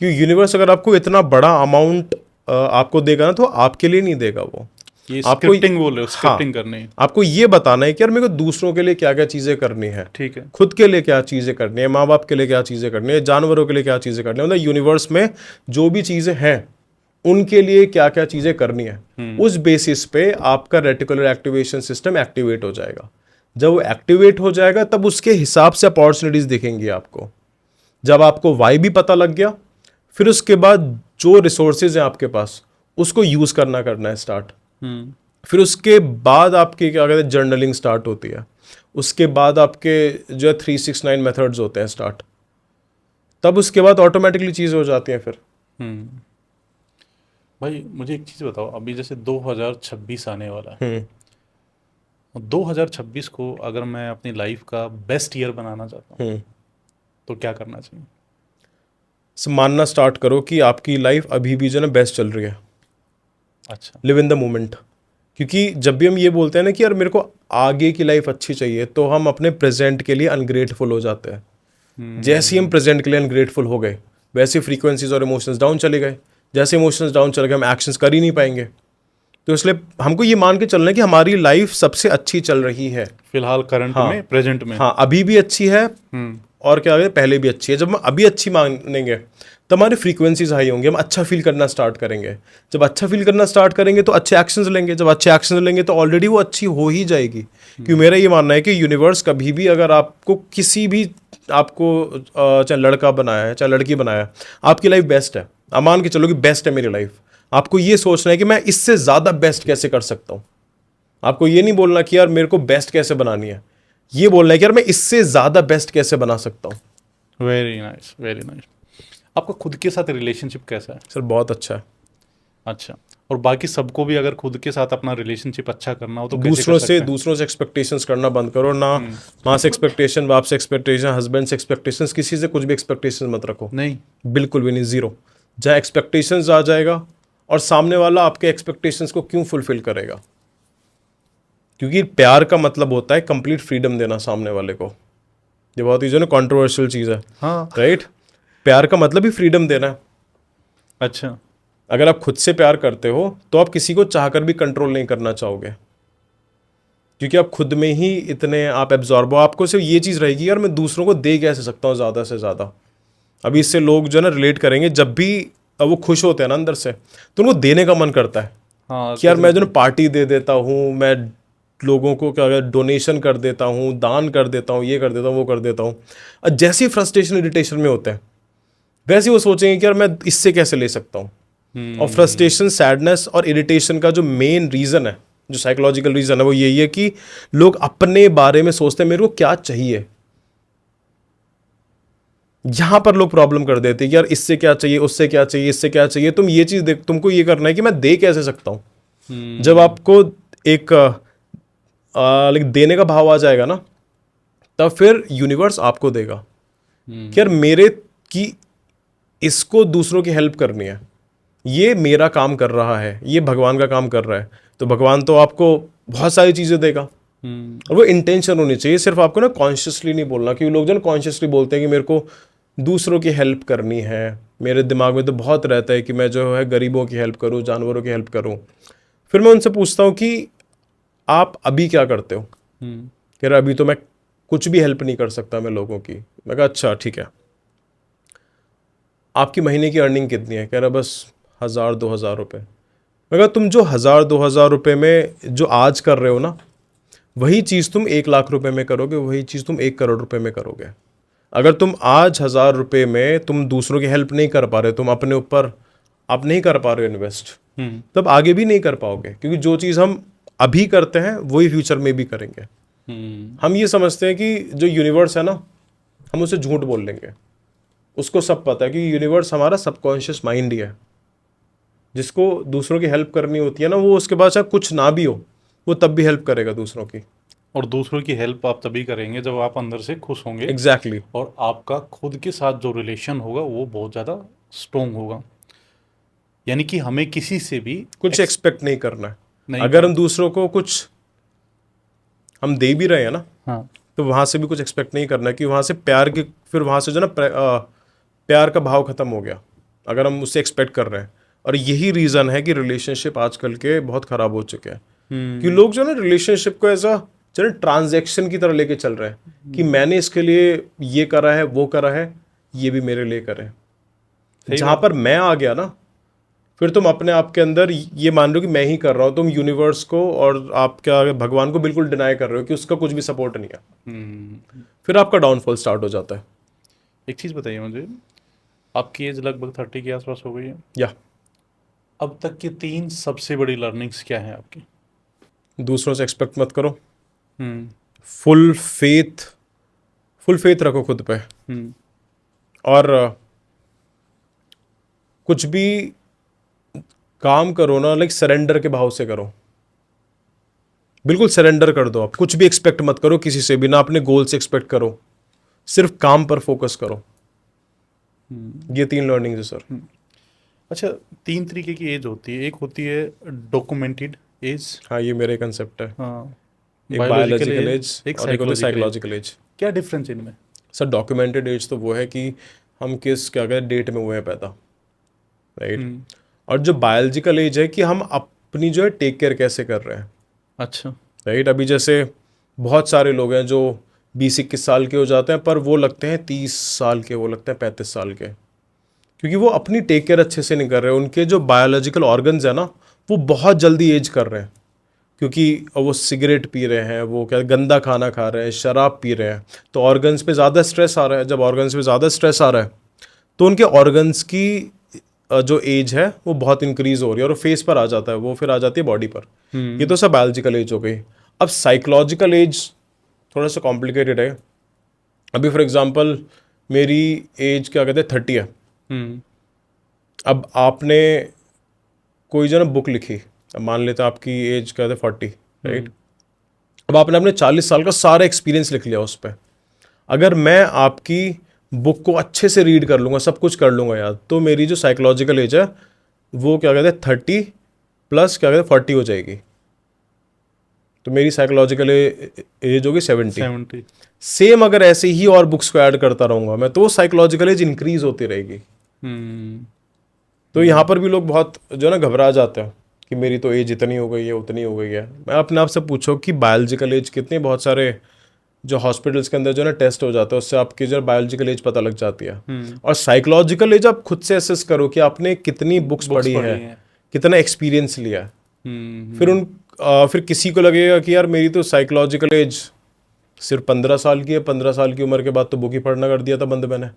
क्योंकि यूनिवर्स अगर आपको इतना बड़ा अमाउंट आपको देगा ना तो आपके लिए नहीं देगा, वो ये स्क्रिप्टिंग बोल रहे हो, स्क्रिप्टिंग करनी है। आपको ये बताना है कि यार मेरे को दूसरों के लिए क्या क्या चीज़ें करनी है, ठीक है, खुद के लिए क्या चीज़ें करनी है, माँ बाप के लिए क्या चीज़ें करनी है, जानवरों के लिए क्या चीज़ें करनी है, मतलब यूनिवर्स में जो भी चीज़ें हैं उनके लिए क्या क्या चीज़ें करनी है। उस बेसिस पे आपका रेटिकुलर एक्टिवेशन सिस्टम एक्टिवेट हो जाएगा। जब वो एक्टिवेट हो जाएगा तब उसके हिसाब से अपॉर्चुनिटीज दिखेंगी आपको। जब आपको वाई भी पता लग गया, फिर उसके बाद जो रिसोर्सेज हैं आपके पास उसको यूज करना है स्टार्ट। फिर उसके बाद आपकी क्या कहते हैं जर्नलिंग स्टार्ट होती है। उसके बाद आपके जो 369 मेथड्स होते हैं स्टार्ट। तब उसके बाद ऑटोमेटिकली चीज़ें हो जाती हैं। फिर भाई मुझे एक चीज़ बताओ, अभी जैसे 2026 आने वाला है, 2026 को अगर मैं अपनी लाइफ का बेस्ट ईयर बनाना चाहता हूँ तो क्या करना चाहिए? मानना स्टार्ट करो कि आपकी लाइफ अभी भी जो है ना बेस्ट चल रही है। अच्छा, लिव इन द मोमेंट। क्योंकि जब भी हम ये बोलते हैं ना कि यार मेरे को आगे की लाइफ अच्छी चाहिए, तो हम अपने प्रेजेंट के लिए अनग्रेटफुल हो जाते हैं। जैसे ही हम प्रेजेंट के लिए अनग्रेटफुल हो गए, वैसे फ्रीक्वेंसीज और इमोशंस डाउन चले गए। जैसे इमोशंस डाउन चले गए, हम एक्शंस कर ही नहीं पाएंगे। तो इसलिए हमको ये मान के चलना है कि हमारी लाइफ सबसे अच्छी चल रही है फिलहाल करंट में, प्रेजेंट में। हाँ, अभी भी अच्छी है और क्या है पहले भी अच्छी है। जब हम अभी अच्छी मानेंगे तो हमारी फ्रीक्वेंसीज हाई होंगी, हम अच्छा फील करना स्टार्ट करेंगे। जब अच्छा फील करना स्टार्ट करेंगे तो अच्छे एक्शंस लेंगे, जब अच्छे एक्शंस लेंगे तो ऑलरेडी वो अच्छी हो ही जाएगी। क्योंकि मेरा ये मानना है कि यूनिवर्स कभी भी अगर आपको किसी भी आपको चाहे लड़का बनाया है चाहे लड़की बनाया है, आपकी लाइफ बेस्ट है, आप मान के चलो कि बेस्ट है मेरी लाइफ, आपको ये सोचना है कि मैं इससे ज़्यादा बेस्ट कैसे कर सकता हूँ। आपको ये नहीं बोलना कि यार मेरे को बेस्ट कैसे बनानी है, ये बोलना है कि यार मैं इससे ज़्यादा बेस्ट कैसे बना सकता हूँ। Very nice, very nice. आपका खुद के साथ रिलेशनशिप कैसा है? सर बहुत अच्छा है। अच्छा, और बाकी सबको भी अगर खुद के साथ अपना रिलेशनशिप अच्छा करना हो तो कैसे कर सकते हैं? दूसरों से एक्सपेक्टेशंस करना बंद करो ना। माँ से एक्सपेक्टेशन, बाप से एक्सपेक्टेशन, हस्बैंड से एक्सपेक्टेशंस, किसी से कुछ भी एक्सपेक्टेशन मत रखो। नहीं, बिल्कुल भी नहीं, जीरो। जहाँ एक्सपेक्टेशंस आ जाएगा और सामने वाला आपके एक्सपेक्टेशंस को क्यों फुलफिल करेगा? क्योंकि प्यार का मतलब होता है कंप्लीट फ्रीडम देना सामने वाले को। ये बहुत ही जो ना कॉन्ट्रोवर्शियल चीज़ है, हाँ, राइट? प्यार का मतलब ही फ्रीडम देना है। अच्छा, अगर आप खुद से प्यार करते हो तो आप किसी को चाहकर भी कंट्रोल नहीं करना चाहोगे, क्योंकि आप खुद में ही इतने आप एब्जॉर्ब हो। आपको सिर्फ ये चीज़ रहेगी यार मैं दूसरों को दे कैसे सकता हूँ ज़्यादा से ज़्यादा। अभी इससे लोग जो है ना रिलेट करेंगे, जब भी वो खुश होते हैं ना अंदर से, तो उनको देने का मन करता है हाँ, कि यार मैं जो ना पार्टी दे देता हूँ, मैं लोगों को क्या डोनेशन कर देता हूँ, दान कर देता हूँ, ये कर देता हूँ, वो कर देता हूँ। और जैसे ही फ्रस्ट्रेशन इरिटेशन में होते हैं वैसे ही वो सोचेंगे कि यार मैं इससे कैसे ले सकता हूँ। और फ्रस्ट्रेशन, सैडनेस और इरिटेशन का जो मेन रीज़न है, जो साइकोलॉजिकल रीज़न है, वो यही है कि लोग अपने बारे में सोचते हैं मेरे को क्या चाहिए। यहां पर लोग प्रॉब्लम कर देते हैं कि यार इससे क्या चाहिए, उससे क्या चाहिए, इससे क्या चाहिए। तुम ये चीज़ देख, तुमको ये करना है कि मैं दे कैसे सकता हूँ। जब आपको एक लाइक देने का भाव आ जाएगा ना, तब फिर यूनिवर्स आपको देगा कि यार मेरे की इसको दूसरों की हेल्प करनी है, ये मेरा काम कर रहा है, ये भगवान का काम कर रहा है, तो भगवान तो आपको बहुत सारी चीज़ें देगा। और वो इंटेंशन होनी चाहिए, सिर्फ आपको ना कॉन्शियसली नहीं बोलना। क्योंकि लोग जो ना कॉन्शियसली बोलते हैं कि मेरे को दूसरों की हेल्प करनी है, मेरे दिमाग में तो बहुत रहता है कि मैं जो है गरीबों की हेल्प करूँ, जानवरों की हेल्प करूँ। फिर मैं उनसे पूछता हूँ कि आप अभी क्या करते हो? कह रहा अभी तो मैं कुछ भी हेल्प नहीं कर सकता मैं लोगों की। मैं कहा अच्छा ठीक है, आपकी महीने की अर्निंग कितनी है? कह रहा बस 1000-2000 रुपये। मैं कहा तुम जो 1000-2000 रुपये में जो आज कर रहे हो ना, वही चीज़ तुम 1 लाख रुपए में करोगे, वही चीज़ तुम 1 करोड़ रुपए में करोगे। अगर तुम आज 1000 रुपये में तुम दूसरों की हेल्प नहीं कर पा रहे, तुम अपने ऊपर आप नहीं कर पा रहे हो इन्वेस्ट, तब आगे भी नहीं कर पाओगे। क्योंकि जो चीज़ हम अभी करते हैं वही फ्यूचर में भी करेंगे। हम ये समझते हैं कि जो यूनिवर्स है ना, हम उसे झूठ बोल लेंगे। उसको सब पता है कि यूनिवर्स हमारा सबकॉन्शियस माइंड ही है। जिसको दूसरों की हेल्प करनी होती है ना, वो उसके पास चाहे कुछ ना भी हो, वो तब भी हेल्प करेगा दूसरों की। और दूसरों की हेल्प आप तभी करेंगे जब आप अंदर से खुश होंगे। एग्जैक्टली। और आपका खुद के साथ जो रिलेशन होगा वो बहुत ज़्यादा स्ट्रोंग होगा। यानी कि हमें किसी से भी कुछ एक्सपेक्ट नहीं करना है। नहीं अगर हम दूसरों को कुछ हम दे भी रहे हैं ना, हाँ, तो वहां से भी कुछ एक्सपेक्ट नहीं करना है कि वहां से प्यार की, फिर वहां से जो ना प्यार का भाव खत्म हो गया अगर हम उससे एक्सपेक्ट कर रहे हैं। और यही रीज़न है कि रिलेशनशिप आजकल के बहुत ख़राब हो चुके हैं। कि लोग जो ना रिलेशनशिप को ऐसा चलो ट्रांजैक्शन की तरह लेके चल रहे हैं कि मैंने इसके लिए ये करा है, वो करा है, ये भी मेरे लिए करे। जहां पर मैं आ गया ना, फिर तुम अपने आप के अंदर ये मान रहे हो कि मैं ही कर रहा हूँ। तुम यूनिवर्स को और आपका भगवान को बिल्कुल डिनाई कर रहे हो कि उसका कुछ भी सपोर्ट नहीं है। फिर आपका डाउनफॉल स्टार्ट हो जाता है। एक चीज़ बताइए मुझे, आपकी एज लगभग 30 के आसपास हो गई है। या अब तक की 3 सबसे बड़ी लर्निंग्स क्या हैं आपकी? दूसरों से एक्सपेक्ट मत करो। हम्म फुल फेथ रखो खुद पे। हम्म और कुछ भी काम करो ना, लाइक सरेंडर के भाव से करो। बिल्कुल सरेंडर कर दो। आप कुछ भी एक्सपेक्ट मत करो किसी से भी, ना अपने गोल से एक्सपेक्ट करो, सिर्फ काम पर फोकस करो। ये 3 लर्निंग है सर। अच्छा, 3 तरीके की एज होती है। एक होती है डॉक्यूमेंटेड एज। हाँ, ये मेरे कंसेप्ट है। हाँ, एक बायोलॉजिकल एज एक और एक होती है साइकोलॉजिकल एज। Psychological age. क्या डिफरेंस इनमें? सर डॉक्यूमेंटेड एज तो वो है कि हम किस क्या कहते हैं डेट में हुए हैं पैदा, राइट। और जो बायोलॉजिकल एज है कि हम अपनी जो है टेक केयर कैसे कर रहे हैं, अच्छा। राइट। अभी जैसे बहुत सारे लोग हैं जो 20-21 साल के हो जाते हैं, पर वो लगते हैं 30 साल के, वो लगते हैं 35 साल के। क्योंकि वो अपनी टेक केयर अच्छे से नहीं कर रहे, उनके जो बायोलॉजिकल ऑर्गन्स है ना वो बहुत जल्दी एज कर रहे हैं, क्योंकि वो सिगरेट पी रहे हैं, वो क्या गंदा खाना खा रहे हैं, शराब पी रहे हैं, तो ऑर्गन्स पे ज़्यादा स्ट्रेस आ रहा है। जब ऑर्गन्स पे ज़्यादा स्ट्रेस आ रहा है तो उनके ऑर्गन्स की जो एज है वो बहुत इंक्रीज हो रही है और फेस पर आ जाता है, वो फिर आ जाती है बॉडी पर। ये तो सब बायोलॉजिकल एज हो गई। अब साइकोलॉजिकल एज थोड़ा सा कॉम्प्लिकेटेड है। अभी फॉर एग्जांपल मेरी एज क्या कहते हैं 30 है। अब आपने कोई जो ना बुक लिखी, अब मान लेते हैं आपकी एज क्या कहते हैं 40, राइट। अब आपने अपने 40 साल का सारा एक्सपीरियंस लिख लिया उस पर। अगर मैं आपकी बुक को अच्छे से रीड कर लूँगा, सब कुछ कर लूँगा याद, तो मेरी जो साइकोलॉजिकल एज है वो क्या कहते हैं 30 प्लस क्या कहते हैं 40 हो जाएगी। तो मेरी साइकोलॉजिकल एज होगी 70। सेम अगर ऐसे ही और बुक्स को ऐड करता रहूँगा मैं, तो साइकोलॉजिकल एज इंक्रीज होती रहेगी। तो यहाँ पर भी लोग बहुत जो है ना घबरा जाते हैं कि मेरी तो एज इतनी हो गई है, उतनी हो गई है। मैं अपने आप से पूछो कि बायोलॉजिकल एज कितनी, बहुत सारे जो हॉस्पिटल्स के अंदर जो है ना टेस्ट हो जाता है, उससे आपकी जो बायोलॉजिकल एज पता लग जाती है। और साइकोलॉजिकल एज आप खुद से असेस करो कि आपने कितनी बुक्स पढ़ी है, कितना एक्सपीरियंस लिया है। फिर किसी को लगेगा कि यार मेरी तो साइकोलॉजिकल एज सिर्फ 15 साल की है, 15 साल की उम्र के बाद तो बुक ही पढ़ना कर दिया था बंद मैंने।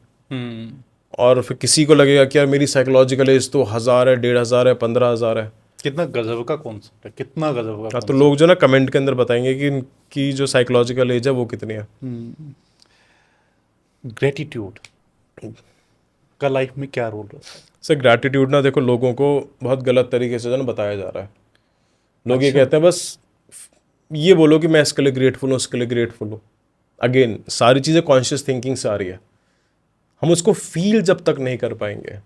और फिर किसी को लगेगा कि यार मेरी साइकोलॉजिकल एज तो 1000 है, 1500 है, 15000 है। कितना गजब का कॉन्सेप्ट है, कितना गजब का। तो लोग जो ना कमेंट के अंदर बताएंगे कि इनकी जो साइकोलॉजिकल एज है वो कितनी है। ग्रेटिट्यूड का लाइफ में क्या रोल है? सर ग्रैटिट्यूड ना देखो, लोगों को बहुत गलत तरीके से जो ना बताया जा रहा है। लोग ये कहते हैं बस ये बोलो कि मैं इसके लिए ग्रेटफुल हूँ, उसके लिए ग्रेटफुल हूँ। अगेन सारी चीज़ें कॉन्शियस थिंकिंग से आ रही है। हम उसको फील जब तक नहीं कर पाएंगे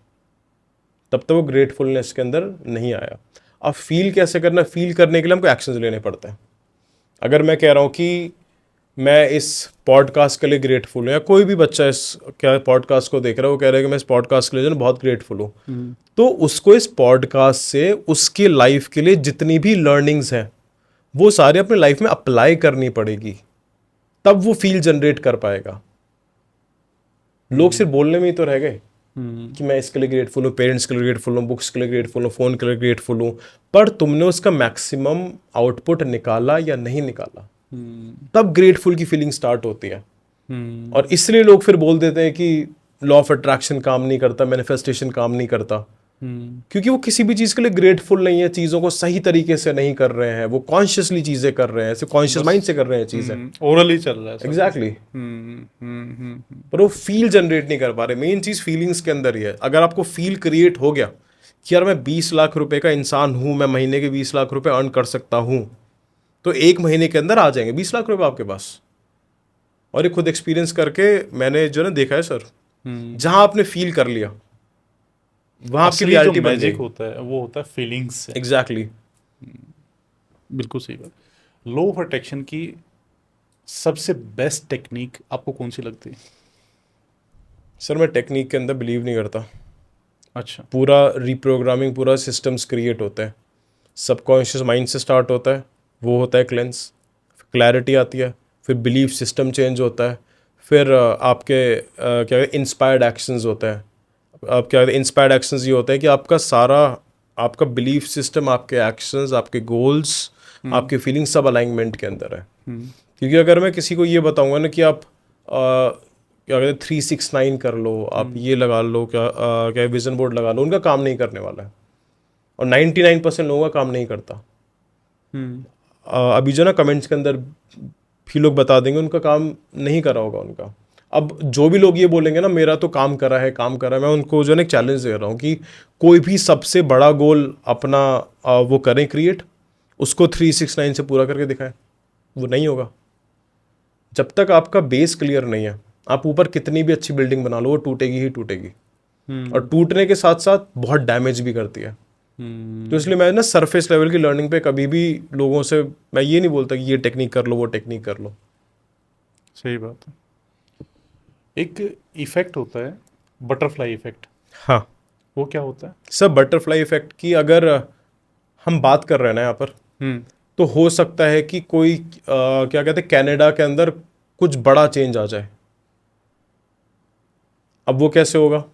तब तक वो ग्रेटफुलनेस के अंदर नहीं आया। अब फील कैसे करना, फील करने के लिए हमको एक्शंस लेने पड़ते हैं। अगर मैं कह रहा हूँ कि मैं इस पॉडकास्ट के लिए ग्रेटफुल हूँ, या कोई भी बच्चा इस क्या पॉडकास्ट को देख रहा है वो कह रहा है कि मैं इस पॉडकास्ट के लिए जो बहुत ग्रेटफुल हूँ, तो उसको इस पॉडकास्ट से उसकी लाइफ के लिए जितनी भी लर्निंग्स हैं वो सारे अपने लाइफ में अप्लाई करनी पड़ेगी, तब वो फील जनरेट कर पाएगा। लोग सिर्फ बोलने में ही तो रह गए कि मैं इसके लिए ग्रेटफुल हूँ, पेरेंट्स के लिए ग्रेटफुल हूँ, बुक्स के लिए ग्रेटफुल हूँ, फ़ोन के लिए ग्रेटफुल हूँ, पर तुमने उसका मैक्सिमम आउटपुट निकाला या नहीं निकाला, तब ग्रेटफुल की फीलिंग स्टार्ट होती है। और इसलिए लोग फिर बोल देते हैं कि लॉ ऑफ अट्रैक्शन काम नहीं करता, मैनिफेस्टेशन काम नहीं करता, क्योंकि वो किसी भी चीज़ के लिए ग्रेटफुल नहीं है, चीज़ों को सही तरीके से नहीं कर रहे हैं, वो कॉन्शियसली चीज़ें कर रहे हैं, सिर्फ कॉन्शियस माइंड से कर रहे हैं चीज़ें, ओरली चल रहा है। एग्जैक्टली। पर वो फील जनरेट नहीं कर पा रहे। मेन चीज़ फीलिंग्स के अंदर ही है। अगर आपको फील क्रिएट हो गया कि यार मैं 20 लाख रुपए का इंसान हूँ, मैं महीने के 20 लाख रुपए अर्न कर सकता हूँ, तो एक महीने के अंदर आ जाएंगे 20 लाख रुपए आपके पास। और ये खुद एक्सपीरियंस करके मैंने जो ना देखा है सर, जहां आपने फील कर लिया वहां आपकी रियलिटी बन मैजिक होता है वो होता है फीलिंग्स से। एग्जैक्टली। बिल्कुल सही बात। लॉ ऑफ अट्रैक्शन की सबसे बेस्ट टेक्निक आपको कौन सी लगती है? सर मैं टेक्निक के अंदर बिलीव नहीं करता। अच्छा। पूरा रिप्रोग्रामिंग, पूरा सिस्टम्स क्रिएट होता है, सबकॉन्शियस माइंड से स्टार्ट होता है, वो होता है क्लेंस, क्लैरिटी आती है, फिर बिलीफ सिस्टम चेंज होता है, फिर आपके क्या कहते हैं इंस्पायर्ड एक्शंस होता है। आप क्या कहते हैं इंस्पायर्ड एक्शंस ये होता है कि आपका सारा आपका बिलीफ सिस्टम, आपके एक्शंस, आपके गोल्स, आपकी फीलिंग्स सब अलाइनमेंट के अंदर है। क्योंकि अगर मैं किसी को ये बताऊंगा ना कि आप क्या कहते हैं 369 कर लो, आप ये लगा लो, क्या विजन बोर्ड लगा लो, उनका काम नहीं करने वाला है। और 99% लोगों का काम नहीं करता। अभी जो ना कमेंट्स के अंदर भी लोग बता देंगे उनका काम नहीं करा होगा उनका। अब जो भी लोग ये बोलेंगे ना मेरा तो काम करा है, काम करा है, मैं उनको जो है एक चैलेंज दे रहा हूँ कि कोई भी सबसे बड़ा गोल अपना वो करें क्रिएट, उसको 369 से पूरा करके दिखाएं। वो नहीं होगा जब तक आपका बेस क्लियर नहीं है। आप ऊपर कितनी भी अच्छी बिल्डिंग बना लो, वो टूटेगी ही टूटेगी, और टूटने के साथ साथ बहुत डैमेज भी करती है। तो इसलिए मैं ना सरफेस लेवल की लर्निंग पे कभी भी लोगों से मैं ये नहीं बोलता कि ये टेक्निक कर लो, वो टेक्निक कर लो। सही बात है। एक इफेक्ट होता है बटरफ्लाई इफेक्ट। हाँ, वो क्या होता है? सर बटरफ्लाई इफेक्ट की अगर हम बात कर रहे हैं ना यहाँ पर, तो हो सकता है कि कोई क्या कहते हैं कनाडा के अंदर कुछ बड़ा चेंज आ जाए। अब वो कैसे होगा?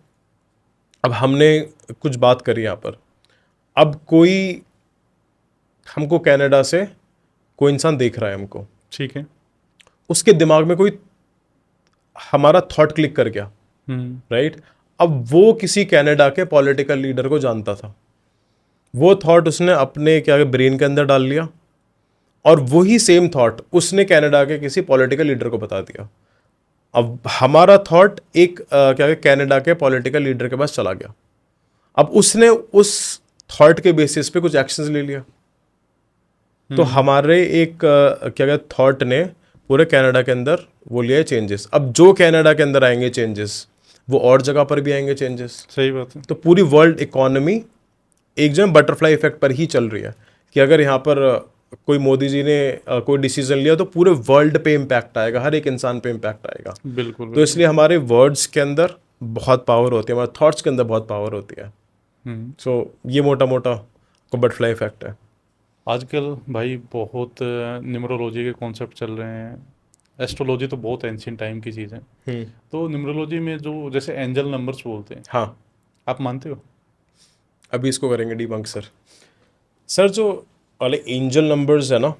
अब हमने कुछ बात करी यहाँ पर, अब कोई हमको कनाडा से कोई इंसान देख रहा है हमको, ठीक है। उसके दिमाग में कोई हमारा थॉट क्लिक कर गया, राइट। अब वो किसी कनाडा के पॉलिटिकल लीडर को जानता था, वो थॉट उसने अपने क्या ब्रेन के अंदर डाल लिया, और वही सेम थॉट उसने कनाडा के किसी पॉलिटिकल लीडर को बता दिया। अब हमारा थॉट एक कनाडा के पॉलिटिकल लीडर के पास चला गया, अब उसने उस थॉट के बेसिस पे कुछ एक्शंस ले लिया, तो हमारे एक थॉट ने पूरे कनाडा के अंदर वो लिया चेंजेस। अब जो कनाडा के अंदर आएंगे चेंजेस, वो और जगह पर भी आएंगे चेंजेस। सही बात है। तो पूरी वर्ल्ड इकोनॉमी एक जो बटरफ्लाई इफेक्ट पर ही चल रही है, कि अगर यहाँ पर कोई मोदी जी ने कोई डिसीजन लिया तो पूरे वर्ल्ड पे इम्पैक्ट आएगा, हर एक इंसान पे इम्पैक्ट आएगा। बिल्कुल। तो इसलिए हमारे वर्ड्स के अंदर बहुत पावर होती है, हमारे थॉट्स के अंदर बहुत पावर होती है। सो ये मोटा मोटा को बटरफ्लाई इफेक्ट है। आजकल भाई बहुत न्यूमरोलॉजी के कॉन्सेप्ट चल रहे हैं। एस्ट्रोलॉजी तो बहुत एंशियंट टाइम की चीज़ है। तो न्यूमरोलॉजी में जो जैसे एंजल नंबर्स बोलते हैं, हाँ, आप मानते हो? अभी इसको करेंगे डिबंक सर। सर जो वाले एंजल नंबर्स है ना,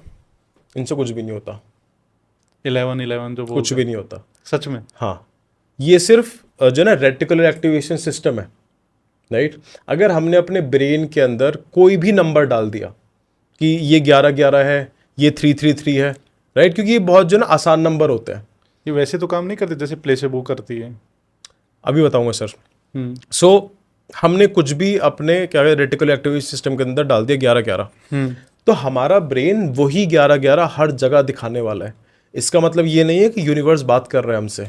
इनसे कुछ भी नहीं होता, 11 जो कुछ बोलते भी हैं, नहीं होता। सच में? हाँ, ये सिर्फ जो ना रेटिकुलर एक्टिवेशन सिस्टम है, राइट। अगर हमने अपने ब्रेन के अंदर कोई भी नंबर डाल दिया कि ये 11-11 है, ये 3-3-3 है, राइट, क्योंकि ये बहुत जो ना आसान नंबर होते हैं। ये वैसे तो काम नहीं करते जैसे प्लेसेबो करती है। अभी बताऊंगा सर। सो हमने कुछ भी अपने क्या रेटिकुलर एक्टिवेशन सिस्टम के अंदर डाल दिया 11-11, तो हमारा ब्रेन वही 11-11 हर जगह दिखाने वाला है। इसका मतलब ये नहीं है कि यूनिवर्स बात कर रहा है हमसे,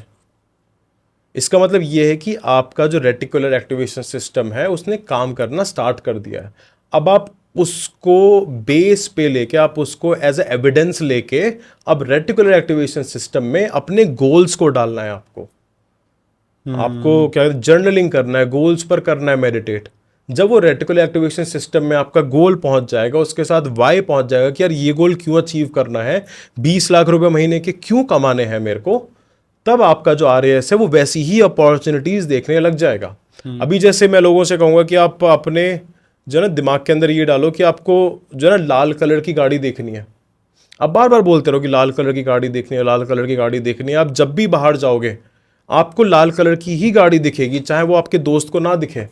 इसका मतलब ये है कि आपका जो रेटिकुलर एक्टिवेशन सिस्टम है उसने काम करना स्टार्ट कर दिया है। अब आप उसको बेस पे लेके, आप उसको एज ए एविडेंस लेके अब रेटिकुलर एक्टिवेशन सिस्टम में अपने गोल्स को डालना है आपको। आपको क्या जर्नलिंग करना है, गोल्स पर करना है मेडिटेट। जब वो रेटिकुलर एक्टिवेशन सिस्टम में आपका गोल पहुंच जाएगा, उसके साथ वाई पहुंच जाएगा कि यार ये गोल क्यों अचीव करना है, 20 लाख रुपए महीने के क्यों कमाने हैं मेरे को, तब आपका जो RAS है वो वैसी ही अपॉर्चुनिटीज देखने लग जाएगा। अभी जैसे मैं लोगों से कहूंगा कि आप अपने जो ना दिमाग के अंदर ये डालो कि आपको जो ना लाल कलर की गाड़ी देखनी है, आप बार बार बोलते रहो कि लाल कलर की गाड़ी देखनी है, लाल कलर की गाड़ी देखनी है। आप जब भी बाहर जाओगे आपको लाल कलर की ही गाड़ी दिखेगी, चाहे वो आपके दोस्त को ना दिखे।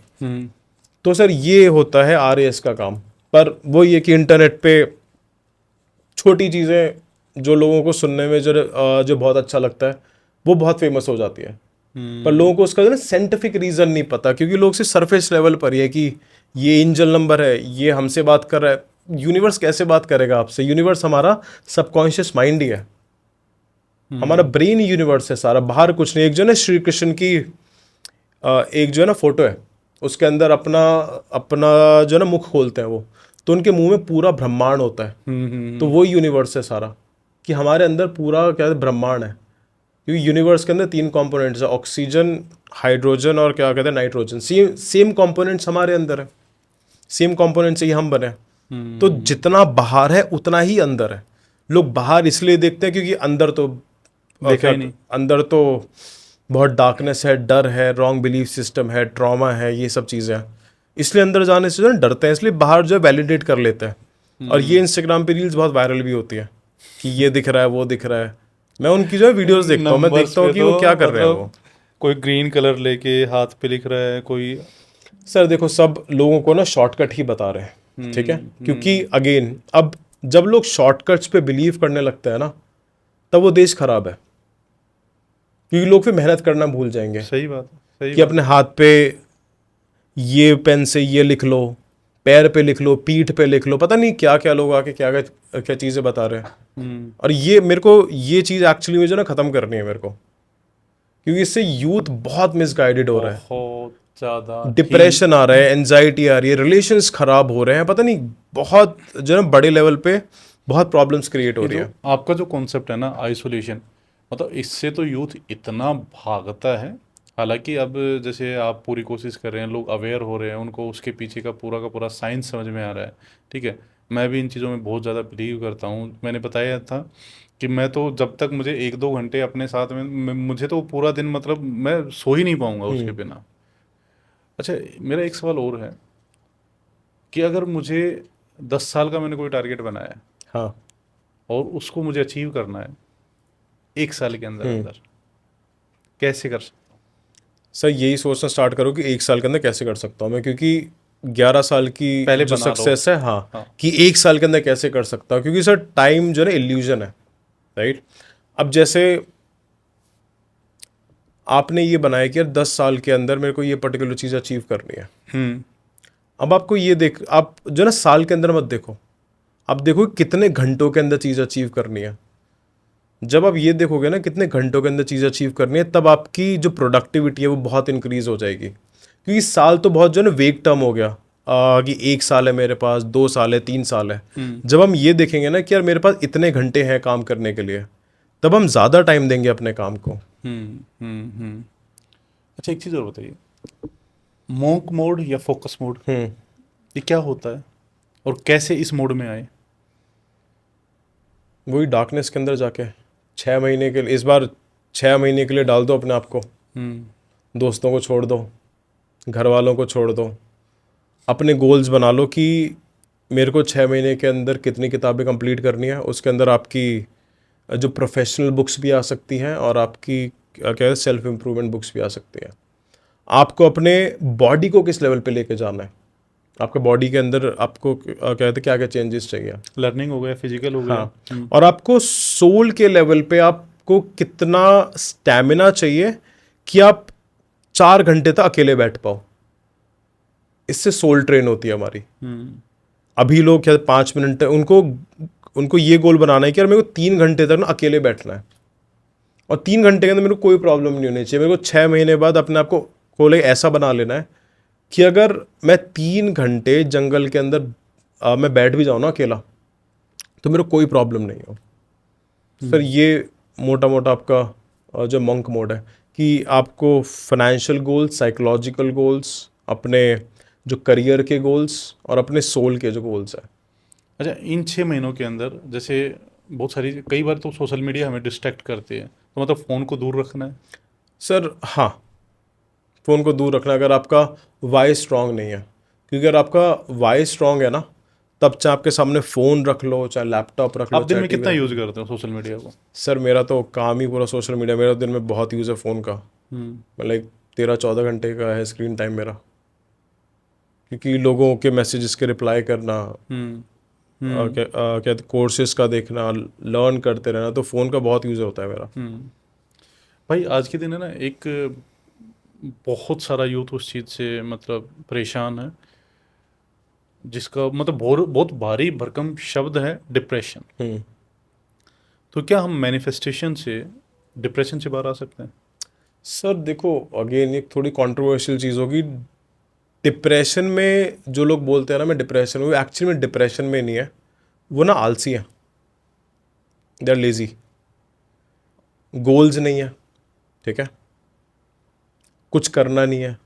तो सर ये होता है RAS का काम। पर वो ये कि इंटरनेट पे छोटी चीज़ें जो लोगों को सुनने में जो बहुत अच्छा लगता है वो बहुत फेमस हो जाती है, पर लोगों को उसका जो ना साइंटिफिक रीज़न नहीं पता, क्योंकि लोग सिर्फ सरफेस लेवल पर ही है कि ये एंजल नंबर है, ये हमसे बात कर रहा है। यूनिवर्स कैसे बात करेगा आपसे? यूनिवर्स हमारा सबकॉन्शियस माइंड ही है, हमारा ब्रेन ही यूनिवर्स है सारा, बाहर कुछ नहीं। एक जो है ना श्री कृष्ण की एक जो है ना फोटो है, उसके अंदर अपना अपना जो है ना मुख खोलते हैं वो, तो उनके मुंह में पूरा ब्रह्मांड होता है। तो वो यूनिवर्स है सारा, कि हमारे अंदर पूरा क्या ब्रह्मांड है। क्योंकि यूनिवर्स के अंदर 3 कंपोनेंट्स है, ऑक्सीजन, हाइड्रोजन और क्या कहते हैं नाइट्रोजन। सेम कंपोनेंट्स हमारे अंदर है, सेम कंपोनेंट से ही हम बने। तो जितना बाहर है उतना ही अंदर है। लोग बाहर इसलिए देखते हैं क्योंकि अंदर तो देखा ही नहीं। अंदर तो बहुत डार्कनेस है, डर है, रॉन्ग बिलीफ सिस्टम है, ट्रॉमा है, ये सब चीज़ें हैं, इसलिए अंदर जाने से जो है डरते हैं, इसलिए बाहर जो है वैलिडेट कर लेते हैं। और ये इंस्टाग्राम पे रील्स बहुत वायरल भी होती है कि ये दिख रहा है, वो दिख रहा है। मैं उनकी जो है वीडियोस देखता हूँ, मैं देखता हूँ कि वो क्या कर रहे हैं। वो कोई ग्रीन कलर लेके हाथ पे लिख रहा है, कोई सर देखो सब लोगों को ना शॉर्टकट ही बता रहे हैं, ठीक है, क्योंकि अगेन अब जब लोग शॉर्टकट्स पे बिलीव करने लगते हैं ना, तब वो देश खराब है, क्योंकि लोग फिर मेहनत करना भूल जाएंगे। सही बात है, सही कि अपने हाथ पे ये पेन से ये लिख लो, पैर पे लिख लो, पीठ पे लिख लो, पता नहीं क्या क्या लोग आके क्या क्या क्या चीज़ें बता रहे हैं। और ये मेरे को ये चीज़ एक्चुअली में जो ना ख़त्म करनी है मेरे को, क्योंकि इससे यूथ बहुत मिसगाइडेड हो रहा है, बहुत ज़्यादा डिप्रेशन आ रहा है, एंजाइटी आ रही है, रिलेशंस खराब हो रहे हैं, पता नहीं बहुत जो ना बड़े लेवल पे बहुत प्रॉब्लम्स क्रिएट हो रही है। आपका जो कॉन्सेप्ट है ना आइसोलेशन, मतलब इससे तो यूथ इतना भागता है। हालांकि अब जैसे आप पूरी कोशिश कर रहे हैं, लोग अवेयर हो रहे हैं, उनको उसके पीछे का पूरा साइंस समझ में आ रहा है, ठीक है। मैं भी इन चीज़ों में बहुत ज़्यादा बिलीव करता हूँ। मैंने बताया था कि मैं तो जब तक मुझे 1-2 घंटे अपने साथ में मुझे तो पूरा दिन मतलब मैं सो ही नहीं पाऊँगा उसके बिना। अच्छा, मेरा एक सवाल और है कि अगर मुझे 10 साल का मैंने कोई टारगेट बनाया है हाँ। और उसको मुझे अचीव करना है 1 साल के अंदर हम्म। अंदर, कैसे कर सकता सर यही सोचना स्टार्ट करो कि 1 साल के अंदर कैसे कर सकता हूँ मैं, क्योंकि 11 साल की हूँ? पहले जो बना लो। सक्सेस है, हाँ, हाँ। कि 1 साल के अंदर कैसे कर सकता हूँ, क्योंकि सर टाइम जो है ना इल्यूजन है, राइट। अब जैसे आपने ये बनाया कि यार 10 साल के अंदर मेरे को ये पर्टिकुलर चीज़ अचीव करनी है। हम्म। अब आपको ये देख, आप जो ना साल के अंदर मत देखो, आप देखो कितने घंटों के अंदर चीज़ अचीव करनी है। जब आप ये देखोगे ना कितने घंटों के अंदर चीज़ अचीव करनी है, तब आपकी जो प्रोडक्टिविटी है वो बहुत इंक्रीज हो जाएगी। क्योंकि साल तो बहुत जो है ना वेग टर्म हो गया, कि 1 साल है मेरे पास, 2 साल है, 3 साल है। जब हम ये देखेंगे ना कि यार मेरे पास इतने घंटे हैं काम करने के लिए, तब हम ज़्यादा टाइम देंगे अपने काम को। अच्छा, एक चीज़ और बताइए, मोंक मोड या फोकस मोड, ये क्या होता है और कैसे इस मोड में आए? वही डार्कनेस के अंदर जाके 6 महीने के लिए, इस बार 6 महीने के लिए डाल दो अपने आप को, दोस्तों को छोड़ दो, घर वालों को छोड़ दो, अपने गोल्स बना लो कि मेरे को 6 महीने के अंदर कितनी किताबें कंप्लीट करनी है। उसके अंदर आपकी जो प्रोफेशनल बुक्स भी आ सकती हैं और आपकी क्या कहते हैं सेल्फ इम्प्रूवमेंट बुक्स भी आ सकती हैं। आपको अपने बॉडी को किस लेवल पे लेके जाना है, आपके बॉडी के अंदर आपको क्या कहते हैं क्या क्या चेंजेस चाहिए। लर्निंग हो गया, फिजिकल हो गया। हाँ, और आपको सोल के लेवल पे आपको कितना स्टैमिना चाहिए कि आप 4 घंटे तक अकेले बैठ पाओ। इससे सोल ट्रेन होती है हमारी। अभी लोग क्या 5 मिनट उनको उनको ये गोल बनाना है कि यार मेरे को 3 घंटे तक ना अकेले बैठना है, और 3 घंटे के अंदर मेरे को कोई प्रॉब्लम नहीं होनी चाहिए। मेरे को 6 महीने बाद अपने आप को ऐसा बना लेना है कि अगर मैं 3 घंटे जंगल के अंदर मैं बैठ भी जाऊँ ना अकेला, तो मेरे को कोई प्रॉब्लम नहीं हो। सर ये मोटा मोटा आपका जो मंक मोड है, कि आपको फाइनेंशियल गोल्स, साइकोलॉजिकल गोल्स, अपने जो करियर के गोल्स और अपने सोल के जो गोल्स हैं। अच्छा, इन 6 महीनों के अंदर जैसे बहुत सारी, कई बार तो सोशल मीडिया हमें डिस्ट्रैक्ट करती है, तो मतलब फ़ोन को दूर रखना है। सर हाँ, फ़ोन को दूर रखना अगर आपका वाई स्ट्रांग नहीं है, क्योंकि अगर आपका वाई स्ट्रांग है ना, तब चाहे आपके सामने फ़ोन रख लो, चाहे लैपटॉप रख लो, आप दिन चाहे में टीवी कितना रख लो। यूज़ करते हो सोशल मीडिया को? सर मेरा तो काम ही पूरा सोशल मीडिया, मेरा दिन में बहुत यूज़ है फ़ोन का। मतलब 13-14 घंटे का है स्क्रीन टाइम मेरा, क्योंकि लोगों के मैसेजेस के रिप्लाई करना, क्या कोर्सेज का देखना, लर्न करते रहना, तो फ़ोन का बहुत यूज़ होता है मेरा। भाई आज के दिन है ना, एक बहुत सारा यूथ उस चीज़ से मतलब परेशान है, जिसका मतलब बहुत बहुत भारी भरकम शब्द है डिप्रेशन। हम्म। तो क्या हम मैनिफेस्टेशन से डिप्रेशन से बाहर आ सकते हैं? सर देखो, अगेन एक थोड़ी कंट्रोवर्शियल चीज़ होगी। डिप्रेशन में जो लोग बोलते हैं ना मैं डिप्रेशन में, वो एक्चुअली में डिप्रेशन में नहीं है, वो ना आलसी हैं, दे आर लेजी। गोल्स नहीं है, ठीक है, कुछ करना नहीं है,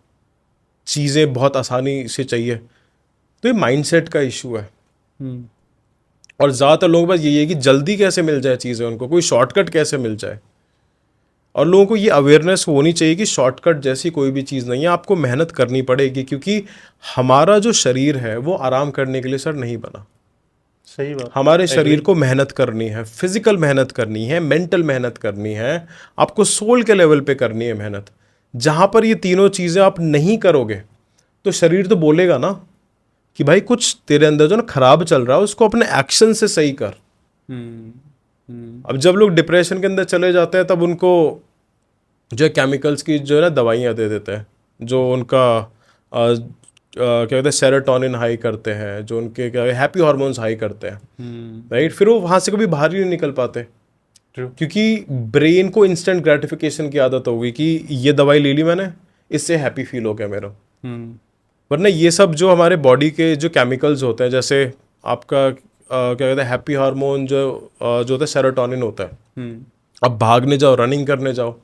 चीज़ें बहुत आसानी से चाहिए, तो ये माइंडसेट का इशू है। और ज़्यादातर लोगों के पास यही है कि जल्दी कैसे मिल जाए चीज़ें, उनको कोई शॉर्टकट कैसे मिल जाए। और लोगों को ये अवेयरनेस होनी चाहिए कि शॉर्टकट जैसी कोई भी चीज़ नहीं है, आपको मेहनत करनी पड़ेगी, क्योंकि हमारा जो शरीर है वो आराम करने के लिए सर नहीं बना। सही बात। हमारे शरीर एग्री। को मेहनत करनी है, फिजिकल मेहनत करनी है, मेंटल मेहनत करनी है, आपको सोल के लेवल पे करनी है मेहनत। जहाँ पर ये तीनों चीज़ें आप नहीं करोगे, तो शरीर तो बोलेगा ना कि भाई कुछ तेरे अंदर जो ना खराब चल रहा है, उसको अपने एक्शन से सही कर। अब जब लोग डिप्रेशन के अंदर चले जाते हैं, तब उनको जो है केमिकल्स की जो है ना दवाइयाँ दे देते हैं, जो उनका क्या कहते हैं सेरोटोनिन हाई करते हैं, जो उनके क्या हैप्पी हार्मोन्स हाई करते हैं, राइट। फिर वो वहाँ से कभी बाहर ही नहीं निकल पाते, ट्रू। क्योंकि ब्रेन को इंस्टेंट ग्रेटिफिकेशन की आदत होगी कि ये दवाई ले ली मैंने, इससे हैप्पी फील हो गया मेरा। वरना ये सब जो हमारे बॉडी के जो केमिकल्स होते हैं, जैसे आपका क्या कहते हैं हैप्पी हार्मोन जो होता है सेरोटोनिन होता है। अब भागने जाओ, रनिंग करने जाओ,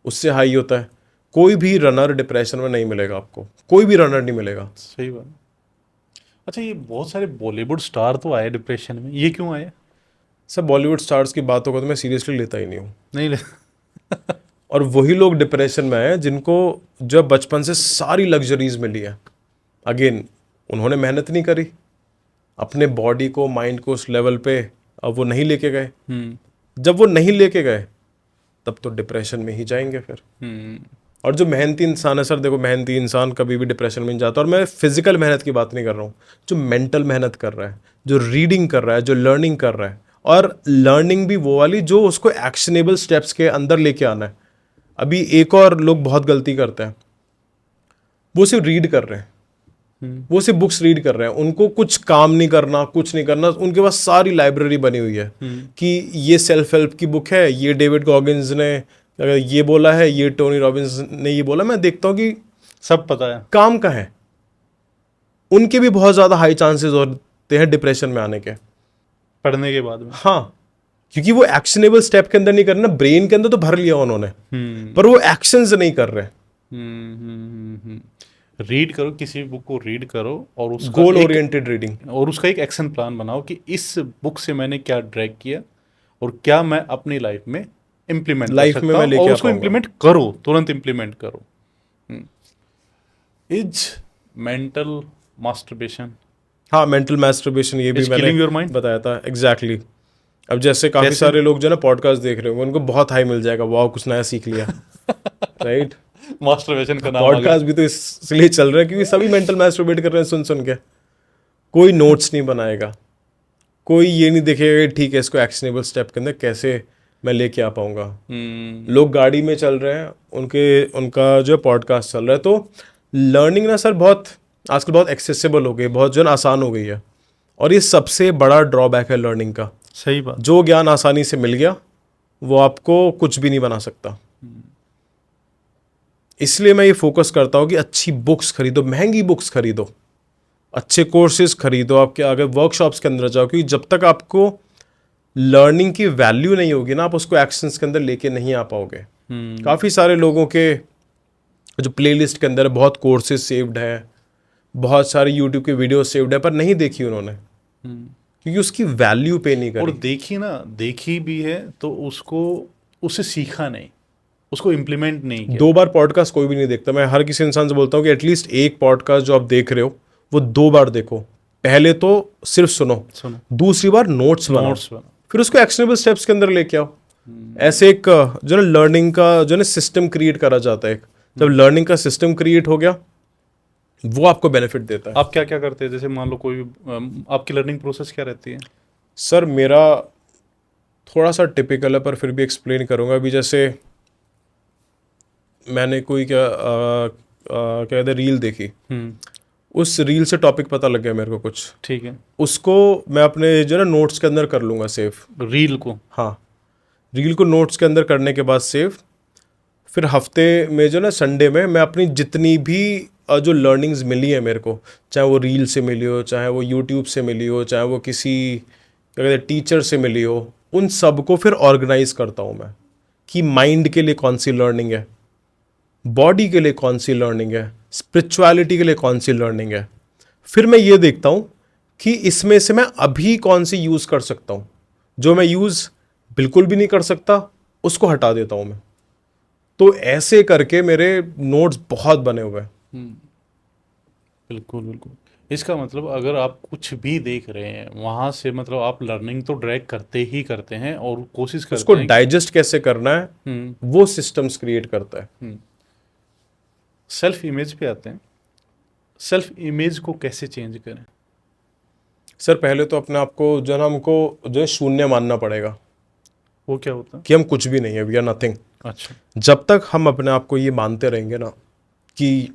उससे हाई होता है। कोई भी रनर डिप्रेशन में नहीं मिलेगा आपको, कोई भी रनर नहीं मिलेगा। सही बात। अच्छा, ये बहुत सारे बॉलीवुड स्टार तो आए डिप्रेशन में, ये क्यों आए? सब बॉलीवुड स्टार्स की बातों को तो मैं सीरियसली लेता ही नहीं हूँ। नहीं ले। और वही लोग डिप्रेशन में हैं जिनको जो बचपन से सारी लग्जरीज मिली है। अगेन उन्होंने मेहनत नहीं करी अपने बॉडी को, माइंड को उस लेवल पे, अब वो नहीं लेके गए। जब वो नहीं लेके गए तब तो डिप्रेशन में ही जाएंगे फिर। और जो मेहनती इंसान है सर, देखो मेहनती इंसान कभी भी डिप्रेशन में नहीं जाता। और मैं फिजिकल मेहनत की बात नहीं कर रहा हूँ, जो मेंटल मेहनत कर रहा है, जो रीडिंग कर रहा है, जो लर्निंग कर रहा है, और लर्निंग भी वो वाली जो उसको एक्शनेबल स्टेप्स के अंदर लेके आना है। अभी एक और लोग बहुत गलती करते हैं, वो सिर्फ रीड कर रहे हैं, वो सिर्फ बुक्स रीड कर रहे हैं, उनको कुछ काम नहीं करना, कुछ नहीं करना। उनके पास सारी लाइब्रेरी बनी हुई है कि ये सेल्फ हेल्प की बुक है, ये डेविड गॉगिन्स ने ये बोला है, ये टोनी रॉबिन्स ने ये बोला। मैं देखता हूँ कि सब पता है, काम का है। उनके भी बहुत ज़्यादा हाई चांसेस होते हैं डिप्रेशन में आने के पढ़ने के बाद में। हाँ, क्योंकि वो एक्शनेबल स्टेप के अंदर नहीं करना। ब्रेन के अंदर तो भर लिया उन्होंने, पर वो एक्शंस नहीं कर रहे। रीड करो, किसी बुक को रीड करो और उसका गोल ओरिएंटेड रीडिंग, और उसका एक एक्शन प्लान बनाओ कि इस बुक से मैंने क्या ड्रैग किया और क्या मैं अपनी लाइफ में इम्प्लीमेंट कर लाइफ सकता में मैं हूं, लेके और आ उसको पाऊंगा। इम्प्लीमेंट करो, तुरंत इम्प्लीमेंट करो। इज मेंटल मास्टरबेशन, हाँ, मेंटल मैस्टरबेशन, ये भी Is killing your मैंने mind? बताया था। एग्जैक्टली अब जैसे काफी कैसे? सारे लोग जो ना पॉडकास्ट देख रहे होंगे, उनको बहुत हाई मिल जाएगा, वाह कुछ नया सीख लिया। राइट, मास्टरबेशन का नाम आ गया। पॉडकास्ट भी तो इसलिए चल रहा है क्योंकि सभी मेंटल मैस्टरबेट कर रहे हैं सुन सुन के। कोई नोट्स नहीं बनाएगा, कोई ये नहीं देखेगा कि ठीक है इसको एक्शनेबल स्टेप के अंदर कैसे मैं लेके आ पाऊंगा। लोग गाड़ी में चल रहे हैं, उनका जो पॉडकास्ट चल रहा है। तो लर्निंग ना सर बहुत आजकल बहुत एक्सेसिबल हो गई, बहुत जो है ना आसान हो गई है। और ये सबसे बड़ा ड्रॉबैक है लर्निंग का। सही बात। जो ज्ञान आसानी से मिल गया वो आपको कुछ भी नहीं बना सकता। इसलिए मैं ये फोकस करता हूँ कि अच्छी बुक्स खरीदो, महंगी बुक्स खरीदो, अच्छे कोर्सेज खरीदो, आपके आगे वर्कशॉप्स के अंदर जाओ। क्योंकि जब तक आपको लर्निंग की वैल्यू नहीं होगी ना, आप उसको एक्शंस के अंदर लेके नहीं आ पाओगे। काफ़ी सारे लोगों के जो प्लेलिस्ट के अंदर बहुत कोर्सेज सेव्ड है, बहुत सारे यूट्यूब के वीडियो सेव्ड है, पर नहीं देखी उन्होंने क्योंकि उसकी वैल्यू पे नहीं और करी। देखी ना, देखी भी है तो उससे सीखा नहीं, उसको इम्प्लीमेंट नहीं किया। 2 बार पॉडकास्ट कोई भी नहीं देखता। मैं हर किसी इंसान से बोलता हूँ कि एटलीस्ट एक पॉडकास्ट जो आप देख रहे हो वो 2 बार देखो। पहले तो सिर्फ सुनो, दूसरी बार नोट्स बनाओ, फिर उसको एक्शनेबल स्टेप्स के अंदर लेके आओ। ऐसे एक जो ना लर्निंग का जो ना सिस्टम क्रिएट करा जाता है। जब लर्निंग का सिस्टम क्रिएट हो गया वो आपको बेनिफिट देता है। आप क्या क्या करते हैं? जैसे मान लो कोई आपकी लर्निंग प्रोसेस क्या रहती है? सर मेरा थोड़ा सा टिपिकल है पर फिर भी एक्सप्लेन करूंगा। अभी जैसे मैंने कोई क्या कहते हैं रील देखी, उस रील से टॉपिक पता लग गया मेरे को कुछ, ठीक है, उसको मैं अपने जो ना नोट्स के अंदर कर लूँगा सेव। रील को? हाँ, रील को नोट्स के अंदर करने के बाद सेव। फिर हफ्ते में जो ना संडे में मैं अपनी जितनी भी जो लर्निंग्स मिली है मेरे को, चाहे वो रील से मिली हो, चाहे वो यूट्यूब से मिली हो, चाहे वो किसी क्या कहते हैं टीचर से मिली हो, उन सब को फिर ऑर्गेनाइज करता हूँ मैं कि माइंड के लिए कौन सी लर्निंग है, बॉडी के लिए कौन सी लर्निंग है, स्पिरिचुअलिटी के लिए कौन सी लर्निंग है। फिर मैं ये देखता हूँ कि इसमें से मैं अभी कौन सी यूज़ कर सकता हूँ। जो मैं यूज़ बिल्कुल भी नहीं कर सकता उसको हटा देता हूँ मैं। तो ऐसे करके मेरे नोट्स बहुत बने हुए हैं। बिल्कुल बिल्कुल। इसका मतलब अगर आप कुछ भी देख रहे हैं वहाँ से मतलब आप लर्निंग तो ड्रैग करते ही करते हैं और कोशिश करते उसको हैं डाइजेस्ट कैसे करना है वो सिस्टम्स क्रिएट करता है। सेल्फ इमेज पे आते हैं। सेल्फ इमेज को कैसे चेंज करें? सर पहले तो अपने आप को जो है ना, हमको जो है शून्य मानना पड़ेगा वो क्या होता है? कि हम कुछ भी नहीं है, वी आर नथिंग। अच्छा, जब तक हम अपने आप को ये मानते रहेंगे ना कि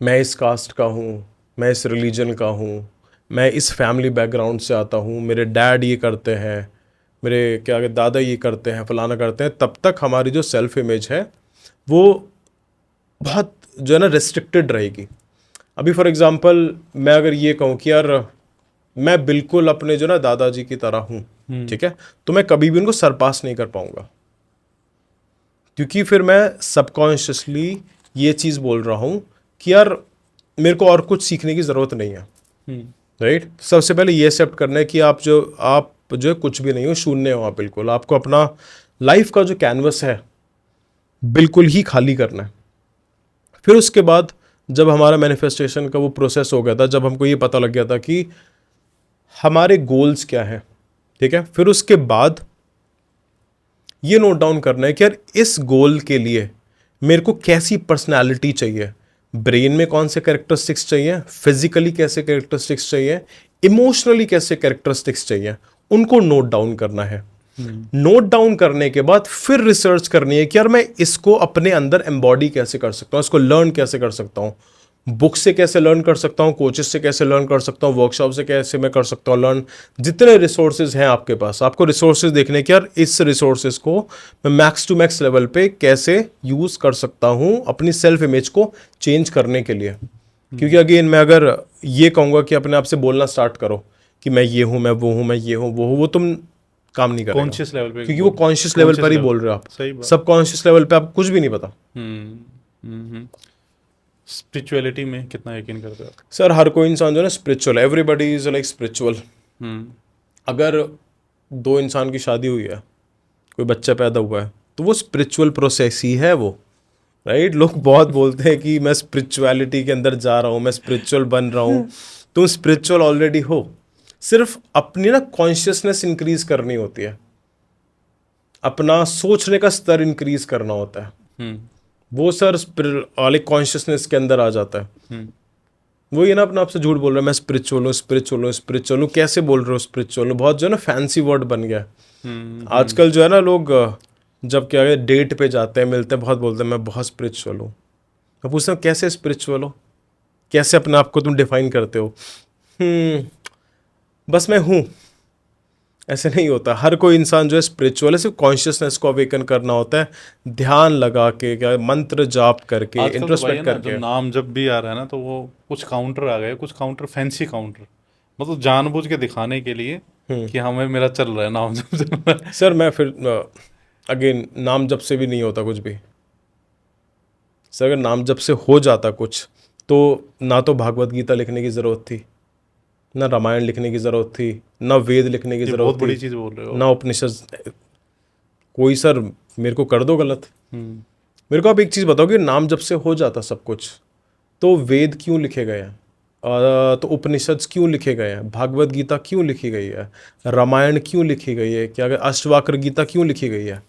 मैं इस कास्ट का हूँ, मैं इस रिलीजन का हूँ, मैं इस फैमिली बैकग्राउंड से आता हूँ, मेरे डैड ये करते हैं, मेरे क्या कहते दादा ये करते हैं, फलाना करते हैं, तब तक हमारी जो सेल्फ इमेज है वो बहुत जो है ना रिस्ट्रिक्टेड रहेगी। अभी फॉर एग्जांपल मैं अगर ये कहूँ कि यार मैं बिल्कुल अपने जो ना दादाजी की तरह हूँ, ठीक है, तो मैं कभी भी उनको सरपास नहीं कर पाऊंगा, क्योंकि फिर मैं सबकॉन्शियसली ये चीज़ बोल रहा हूँ कि यार मेरे को और कुछ सीखने की ज़रूरत नहीं है। राइट, सबसे पहले ये एक्सेप्ट करना है कि आप जो है कुछ भी नहीं हो, शून्य हो आप बिल्कुल। आपको अपना लाइफ का जो कैनवस है बिल्कुल ही खाली करना है। फिर उसके बाद जब हमारा मैनिफेस्टेशन का वो प्रोसेस हो गया था, जब हमको ये पता लग गया था कि हमारे गोल्स क्या हैं, ठीक है, फिर उसके बाद ये नोट डाउन करना है कि यार इस गोल के लिए मेरे को कैसी पर्सनैलिटी चाहिए, ब्रेन में कौन से कैरेक्टरिस्टिक्स चाहिए, फिजिकली कैसे कैरेक्टरिस्टिक्स चाहिए, इमोशनली कैसे कैरेक्टरिस्टिक्स चाहिए, उनको नोट डाउन करना है। नोट डाउन करने के बाद फिर रिसर्च करनी है कि यार मैं इसको अपने अंदर एम्बॉडी कैसे कर सकता हूँ, इसको लर्न कैसे कर सकता हूँ, बुक से कैसे लर्न कर सकता हूँ, कोचेस से कैसे लर्न कर सकता हूँ, वर्कशॉप से कैसे मैं कर सकता हूँ लर्न। जितने रिसोर्सेज हैं आपके पास, आपको रिसोर्सेज देखने कि यार इस रिसोर्सेज को मैं मैक्स टू मैक्स लेवल पे कैसे यूज़ कर सकता हूँ अपनी सेल्फ इमेज को चेंज करने के लिए। क्योंकि अगेन मैं अगर ये कहूँगा कि अपने आप से बोलना स्टार्ट करो कि मैं ये हूँ, मैं वो हूँ, मैं ये हूँ, वो हूँ, वो तुम काम नहीं करेगा। कॉन्शियस लेवल पे, क्योंकि वो कॉन्शियस लेवल पर ही बोल रहे हो आप, सही बात। सबकॉन्शियस लेवल पे आपको कुछ भी नहीं पता। स्पिरिचुअलिटी में कितना यकीन करते हो आप? सर हर कोई इंसान जो है ना spiritual, everybody is like spiritual. अगर दो इंसान की शादी हुई है, कोई बच्चा पैदा हुआ है, तो वो स्पिरिचुअल प्रोसेस ही है वो, राइट। लोग बहुत बोलते हैं कि मैं स्पिरिचुअलिटी के अंदर जा रहा हूँ, मैं स्पिरिचुअल बन रहा हूँ। तुम स्पिरिचुअल ऑलरेडी हो, सिर्फ अपनी ना कॉन्शियसनेस इंक्रीज करनी होती है, अपना सोचने का स्तर इंक्रीज करना होता है। वो सर वाले कॉन्शियसनेस के अंदर आ जाता है। वो ये ना अपना आपसे झूठ बोल रहा है मैं स्पिरिचुअल हूँ, स्पिरिचुअल हूँ, स्पिरिचुअल हूँ। कैसे बोल रहे हो स्पिरिचुअल हूँ? बहुत जो है ना फैंसी वर्ड बन गया है आजकल। जो है ना लोग जब क्या है डेट पे जाते हैं, मिलते हैं, बहुत बोलते हैं मैं बहुत स्पिरिचुअल हूँ। मैं पूछता हूँ कैसे स्पिरिचुअल हो, कैसे अपने आप को तुम डिफाइन करते हो? बस मैं हूँ, ऐसे नहीं होता। हर कोई इंसान जो है स्पिरिचुअल है, सिर्फ कॉन्शियसनेस को अवेकन करना होता है, ध्यान लगा के, क्या मंत्र जाप करके, आजकल तो भाई है इंट्रोस्पेक्ट ना, जो करके। नाम जब भी आ रहा है ना, तो वो कुछ काउंटर आ गए, कुछ काउंटर फैंसी काउंटर, मतलब जानबूझ के दिखाने के लिए कि हमें मेरा चल रहा है नाम जब चल रहा है। सर मैं फिर अगेन नाम जप से भी नहीं होता कुछ भी। सर अगर नाम जप से हो जाता कुछ, तो ना तो भागवत गीता लिखने की ज़रूरत थी, ना रामायण लिखने की ज़रूरत थी, ना वेद लिखने की ये ज़रूरत बहुत थी, बड़ी चीज़ बोल रहे हो। ना उपनिषद। कोई सर मेरे को कर दो गलत, मेरे को आप एक चीज़ बताओ कि नाम जप से हो जाता सब कुछ, तो वेद क्यों लिखे गए हैं? तो उपनिषद क्यों लिखे गए हैं? भागवत गीता क्यों लिखी गई है? रामायण क्यों लिखी गई है? क्या अष्टवक्र गीता क्यों लिखी गई है?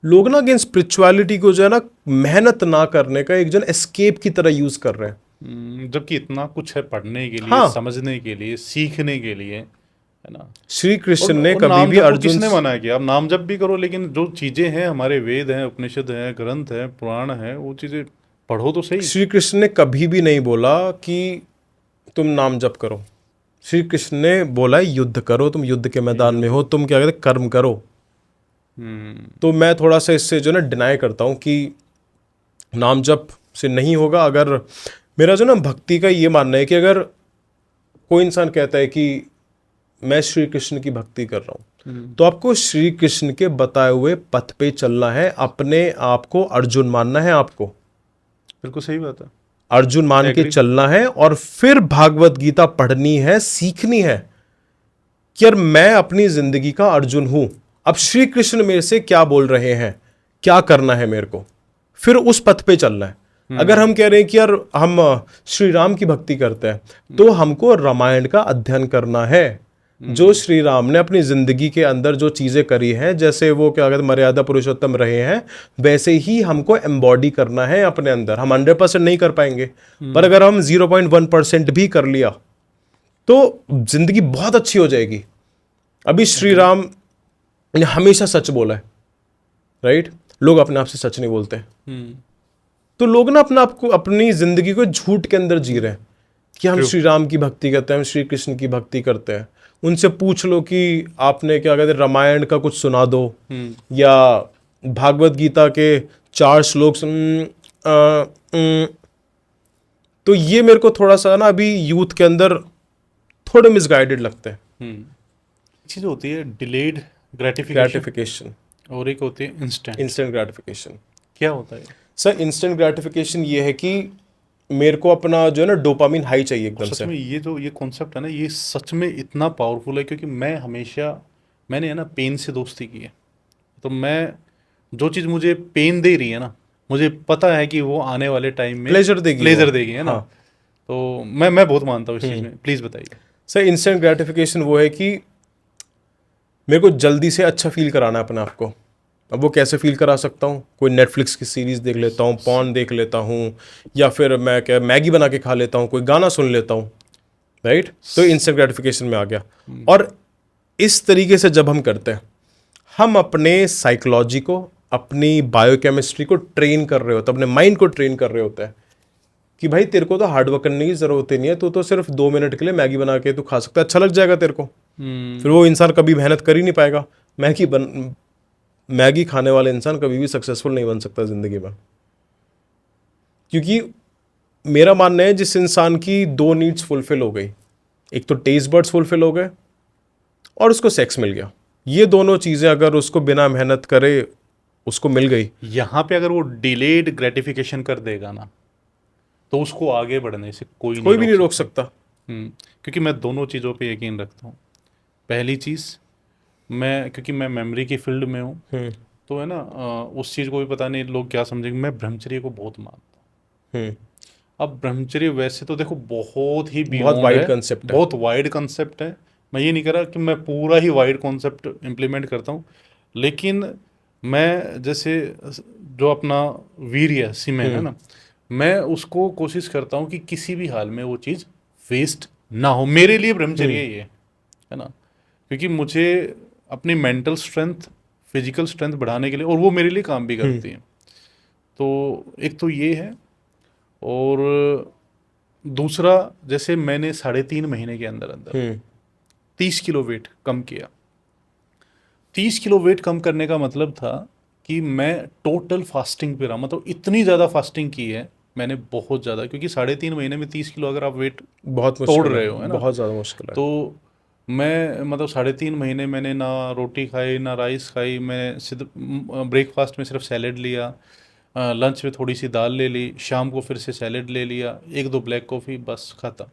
लोग ना अगेन स्पिरिचुअलिटी को जो है ना मेहनत ना करने का एक जो एस्केप की तरह यूज कर रहे हैं। जबकि इतना कुछ है पढ़ने के लिए, हाँ, समझने के लिए, सीखने के लिए, है ना। श्री कृष्ण ने और कभी नाम भी जप को अर्जुन किसने मना किया? आप नाम जप भी करो, लेकिन जो चीज़ें हैं, हमारे वेद हैं, उपनिषद हैं, ग्रंथ हैं, पुराण हैं, वो चीज़ें पढ़ो तो सही। श्री कृष्ण ने कभी भी नहीं बोला कि तुम नाम जप करो। श्री कृष्ण ने बोला है युद्ध करो, तुम युद्ध के मैदान में हो, तुम क्या कहते हैं कर्म करो। तो मैं थोड़ा सा इससे जो ना डिनाई करता हूँ कि नाम जप से नहीं होगा। अगर मेरा जो ना भक्ति का ये मानना है कि अगर कोई इंसान कहता है कि मैं श्री कृष्ण की भक्ति कर रहा हूँ, तो आपको श्री कृष्ण के बताए हुए पथ पे चलना है, अपने आप को अर्जुन मानना है, आपको बिल्कुल सही बात है। अर्जुन मान के चलना है, और फिर भागवत गीता पढ़नी है, सीखनी है कि यार मैं अपनी जिंदगी का अर्जुन हूं, अब श्री कृष्ण मेरे से क्या बोल रहे हैं, क्या करना है मेरे को, फिर उस पथ पे चलना है। अगर हम कह रहे हैं कि यार हम श्री राम की भक्ति करते हैं, तो हमको रामायण का अध्ययन करना है, जो श्री राम ने अपनी जिंदगी के अंदर जो चीजें करी हैं, जैसे वो क्या कहते हैं मर्यादा पुरुषोत्तम रहे हैं, वैसे ही हमको एम्बॉडी करना है अपने अंदर। हम 100% नहीं कर पाएंगे, पर अगर हम 0.1% भी कर लिया तो जिंदगी बहुत अच्छी हो जाएगी। अभी श्री राम ने हमेशा सच बोला है, राइट। लोग अपने आप से सच नहीं बोलते, तो लोग ना अपना आपको अपनी जिंदगी को झूठ के अंदर जी रहे हैं कि हम श्री राम की भक्ति करते हैं, हम श्री कृष्ण की भक्ति करते हैं। उनसे पूछ लो कि आपने क्या कहते हैं रामायण का कुछ सुना दो, या भागवत गीता के 4 श्लोक तो ये मेरे को थोड़ा सा ना अभी यूथ के अंदर थोड़े मिसगाइडेड लगते हैं। चीज़ होती है डिलेड ग्रेटिफिकेशन, और एक होती है इंस्टेंट ग्रेटिफिकेशन। क्या होता है सर इंस्टेंट ग्रेटिफिकेशन ये है कि मेरे को अपना जो है ना डोपामिन हाई चाहिए एकदम सच से। में ये कॉन्सेप्ट है ना, ये सच में इतना पावरफुल है, क्योंकि मैंने है ना पेन से दोस्ती की है। तो मैं जो चीज़ मुझे पेन दे रही है ना, मुझे पता है कि वो आने वाले टाइम में प्लेजर देगी, प्लेजर वो। देगी, है ना। हाँ। तो मैं बहुत मानता हूँ इस चीज़ में। प्लीज़ बताइए। सर इंस्टेंट ग्रेटिफिकेशन वो है कि मेरे को जल्दी से अच्छा फील कराना है अपने आप को। अब वो कैसे फील करा सकता हूँ? कोई नेटफ्लिक्स की सीरीज़ देख लेता हूँ, पॉर्न देख लेता हूँ, या फिर मैं क्या मैगी बना के खा लेता हूँ, कोई गाना सुन लेता हूँ, राइट? तो इंस्टेंट ग्रेटिफिकेशन में आ गया। और इस तरीके से जब हम करते हैं, हम अपने साइकोलॉजी को, अपनी बायोकेमिस्ट्री को ट्रेन कर रहे होते हैं, अपने माइंड को ट्रेन कर रहे होते हैं कि भाई तेरे को तो हार्ड वर्क करने की जरूरत ही नहीं है, तू तो सिर्फ 2 मिनट के लिए मैगी बना के तू खा सकता है, अच्छा लग जाएगा तेरे को। फिर वो इंसान कभी मेहनत कर ही नहीं पाएगा। मैगी खाने वाले इंसान कभी भी सक्सेसफुल नहीं बन सकता ज़िंदगी में, क्योंकि मेरा मानना है जिस इंसान की 2 नीड्स फुलफिल हो गई, एक तो टेस्ट बर्ड्स फुलफिल हो गए और उसको सेक्स मिल गया, ये दोनों चीज़ें अगर उसको बिना मेहनत करे उसको मिल गई, यहाँ पे अगर वो डिलेड ग्रेटिफिकेशन कर देगा ना, तो उसको आगे बढ़ने से कोई नहीं कोई भी नहीं रोक सकता। सकता। क्योंकि मैं दोनों चीज़ों पे यकीन रखता हूँ। पहली चीज़, क्योंकि मैं मेमोरी की फील्ड में हूँ, तो है ना, उस चीज़ को भी पता नहीं लोग क्या समझेंगे, मैं ब्रह्मचर्य को बहुत मानता हूँ। अब ब्रह्मचर्य वैसे तो देखो बहुत ही बहुत बियॉन्ड वाइड है, कंसेप्ट है। बहुत वाइड कंसेप्ट है। मैं ये नहीं कह रहा कि मैं पूरा ही वाइड कॉन्सेप्ट इम्प्लीमेंट करता हूँ, लेकिन मैं जैसे जो अपना वीर्य सीमेन है ना, मैं उसको कोशिश करता हूँ कि किसी भी हाल में वो चीज़ वेस्ट ना हो। मेरे लिए ब्रह्मचर्य ये है ना, क्योंकि मुझे अपनी मेंटल स्ट्रेंथ, फिजिकल स्ट्रेंथ बढ़ाने के लिए, और वो मेरे लिए काम भी करती है। तो एक तो ये है, और दूसरा, जैसे मैंने 3.5 महीने के अंदर अंदर 30 किलो वेट कम किया। 30 किलो वेट कम करने का मतलब था कि मैं टोटल फास्टिंग पे रहा, मतलब इतनी ज़्यादा फास्टिंग की है मैंने, बहुत ज़्यादा, क्योंकि 3.5 महीने में 30 किलो अगर आप वेट बहुत तोड़ मुश्किल रहे है, हो, है ना। बहुत ज़्यादा मुश्किल है। तो मैं मतलब 3.5 महीने मैंने ना रोटी खाई ना राइस खाई, मैं सिर्फ ब्रेकफास्ट में सिर्फ सैलेड लिया, लंच में थोड़ी सी दाल ले ली, शाम को फिर से सैलेड ले लिया, 1-2 ब्लैक कॉफ़ी, बस ख़त्म।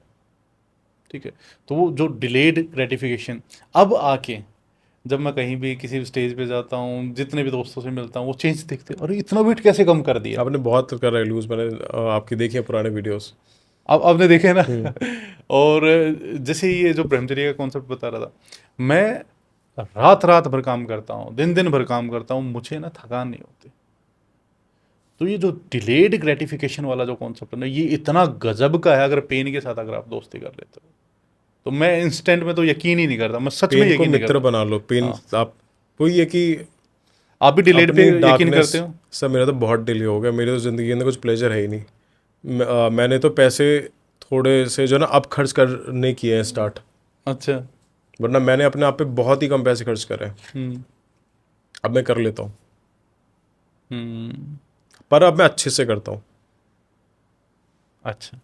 ठीक है। तो वो जो डिलेड ग्रेटिफिकेशन, अब आके जब मैं कहीं भी किसी स्टेज पे जाता हूँ, जितने भी दोस्तों से मिलता हूँ, वो चेंज देखते हैं, अरे इतना वेट कैसे कम कर दिया। आपने बहुत कर रहे लूज, मैंने आपकी देखी है पुराने वीडियोस। अब आपने देखे ना। और जैसे ये जो ब्रह्मचर्य का कॉन्सेप्ट बता रहा था, मैं रात रात भर काम करता हूँ, दिन दिन भर काम करता हूँ, मुझे ना थकान नहीं होती। तो ये जो डिलेड ग्रेटिफिकेशन वाला जो कॉन्सेप्ट है ना, ये इतना गजब का है। अगर पेन के साथ अगर आप दोस्ती कर लेते हो, तो मैं इंस्टेंट में तो यकीन ही नहीं करता, मैं सच में पेन को यकीन नहीं मित्र करता। बना लो। पेन हाँ, आप, वही है कि आप भी डिलेड पे अपनी यकीन डार्कनेस। करते हो? सर मेरा तो बहुत डिले हो गया, मेरी तो ज़िंदगी में कुछ प्लेजर है ही नहीं। मैंने तो पैसे थोड़े से जो ना अब खर्च करने किए हैं स्टार्ट, अच्छा। वरना मैंने अपने आप पे बहुत ही कम पैसे खर्च करे हैं। हम्म। अब मैं कर लेता हूँ, हम्म। पर अब मैं अच्छे से करता हूँ। अच्छा,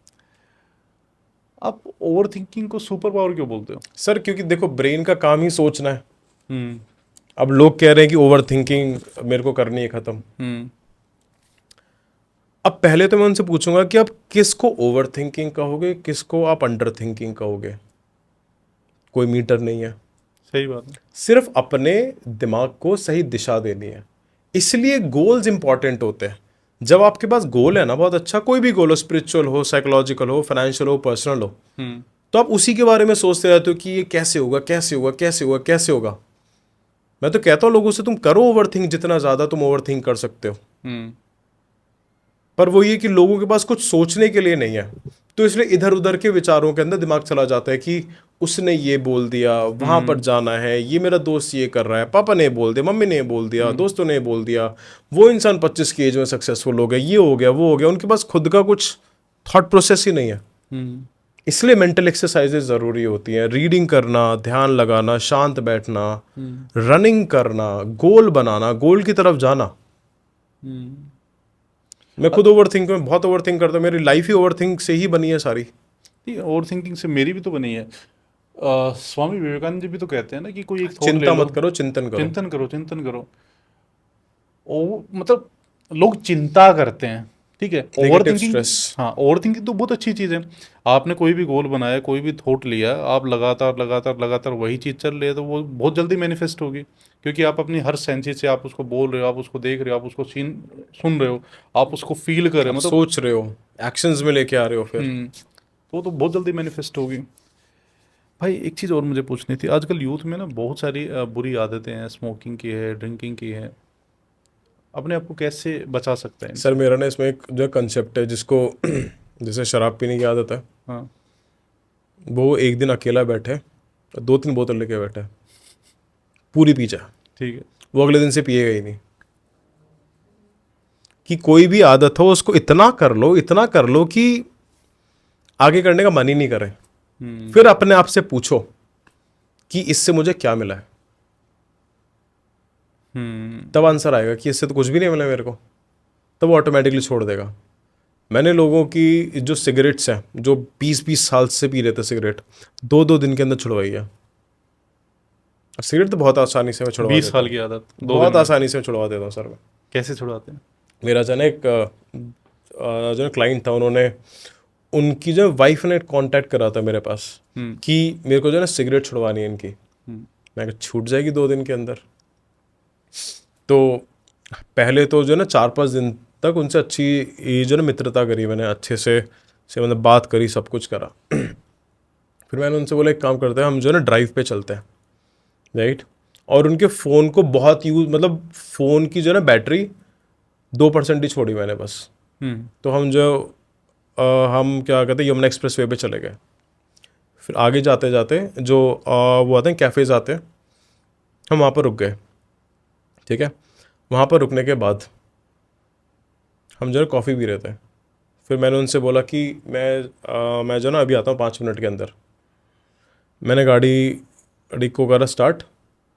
आप ओवर थिंकिंग को सुपर पावर क्यों बोलते हो? सर क्योंकि देखो ब्रेन का काम ही सोचना है। हम्म। अब लोग कह रहे हैं कि ओवर थिंकिंग मेरे को करनी है ख़त्म। हम्म। अब पहले तो मैं उनसे पूछूंगा कि आप किसको ओवर थिंकिंग कहोगे, किसको आप अंडर थिंकिंग कहोगे? कोई मीटर नहीं है। सही बात है। सिर्फ अपने दिमाग को सही दिशा देनी है। इसलिए गोल्स इंपॉर्टेंट होते हैं। जब आपके पास गोल है ना, बहुत अच्छा, कोई भी गोल हो, स्पिरिचुअल हो, साइकोलॉजिकल हो, फाइनेंशियल हो, पर्सनल हो, हम्म। तो आप उसी के बारे में सोचते रहते हो कि ये कैसे होगा, कैसे होगा, कैसे होगा, कैसे होगा। मैं तो कहता हूँ लोगों से, तुम करो ओवर थिंक, जितना ज़्यादा तुम ओवर थिंक कर सकते हो। हम्म। पर वो ये कि लोगों के पास कुछ सोचने के लिए नहीं है, तो इसलिए इधर उधर के विचारों के अंदर दिमाग चला जाता है कि उसने ये बोल दिया, वहां पर जाना है, ये मेरा दोस्त ये कर रहा है, पापा ने बोल दिया, मम्मी ने बोल दिया, दोस्तों ने बोल दिया, वो इंसान 25 की एज में सक्सेसफुल हो गया, ये हो गया, वो हो गया। उनके पास खुद का कुछ थॉट प्रोसेस ही नहीं है। हम्म। इसलिए मेंटल एक्सरसाइजेज ज़रूरी होती हैं। रीडिंग करना, ध्यान लगाना, शांत बैठना, रनिंग करना, गोल बनाना, गोल की तरफ जाना। हम्म। मैं खुद ओवर थिंक में बहुत ओवर थिंक करता हूँ, मेरी लाइफ ही ओवर थिंक से ही बनी है सारी। ठीक है, ओवर थिंकिंग से मेरी भी तो बनी है। स्वामी विवेकानंद जी भी तो कहते हैं ना कि कोई एक थॉट ले चिंता लो, मत करो, चिंतन करो। चिंतन करो, चिंतन करो। ओ मतलब लोग चिंता करते हैं, ठीक है। Over Negative thinking, stress. हाँ ओवर थिंकिंग तो बहुत अच्छी चीज़ है। आपने कोई भी गोल बनाया, कोई भी थॉट लिया, आप लगातार लगातार लगातार वही चीज़ चल रही है, तो वो बहुत जल्दी मैनिफेस्ट होगी, क्योंकि आप अपनी हर सेंसेस से आप उसको बोल रहे हो, आप उसको देख रहे हो, आप उसको सुन रहे हो, आप उसको फील कर रहे आप हो, मतलब सोच रहे हो, एक्शंस में लेके आ रहे हो फिर। तो वो तो बहुत जल्दी मैनिफेस्ट होगी। भाई एक चीज़ और मुझे पूछनी थी, आजकल यूथ में ना बहुत सारी बुरी आदतें हैं, स्मोकिंग की है, ड्रिंकिंग की है, अपने आप को कैसे बचा सकते हैं सर इनसे? मेरा ना इसमें एक जो कंसेप्ट है जिसको जैसे शराब पीने की आदत है, हाँ। वो एक दिन अकेला बैठे, 2-3 बोतल लेके बैठे, पूरी पी जाए, ठीक है। वो अगले दिन से पिएगा ही नहीं। कि कोई भी आदत हो उसको इतना कर लो कि आगे करने का मन ही नहीं करे। फिर अपने आप से पूछो कि इससे मुझे क्या मिला है, तब आंसर आएगा कि इससे तो कुछ भी नहीं मिला मेरे को, तब वो ऑटोमेटिकली छोड़ देगा। मैंने लोगों की जो सिगरेट्स हैं, जो 20-20 साल से पी रहे थे सिगरेट, 2-2 दिन के अंदर छुड़वाई है। सिगरेट तो बहुत आसानी से मैं छुड़वा 20 देता साल हूँ, की आदत 2 दिन बहुत में? आसानी से मैं छुड़वा देता हूँ सर मैं। कैसे छुड़ाते हैं? मेरा जो है ना एक जो क्लाइंट था, उन्होंने, उनकी जो वाइफ ने कांटेक्ट करा था मेरे पास कि मेरे को जो है ना सिगरेट छुड़वानी है इनकी। मैं कहा छूट जाएगी 2 दिन के अंदर। तो पहले तो जो है ना 4-5 दिन तक उनसे अच्छी ये जो है ना मित्रता करी मैंने, अच्छे से मतलब बात करी, सब कुछ करा। फिर मैंने उनसे बोला एक काम करते हैं, हम जो है ना ड्राइव पे चलते हैं, राइट। और उनके फ़ोन को बहुत यूज, मतलब फ़ोन की जो है ना बैटरी 2% ही छोड़ी मैंने बस। तो हम क्या कहते हैं, यमुना एक्सप्रेस वे पे चले गए। फिर आगे जाते जाते जो वो आते हैं कैफ़ेज़ आते हैं, हम वहाँ पर रुक गए, ठीक है। वहाँ पर रुकने के बाद हम जो है कॉफ़ी पी रहे थे। फिर मैंने उनसे बोला कि मैं जो ना अभी आता हूँ 5 मिनट के अंदर। मैंने गाड़ी को करा स्टार्ट,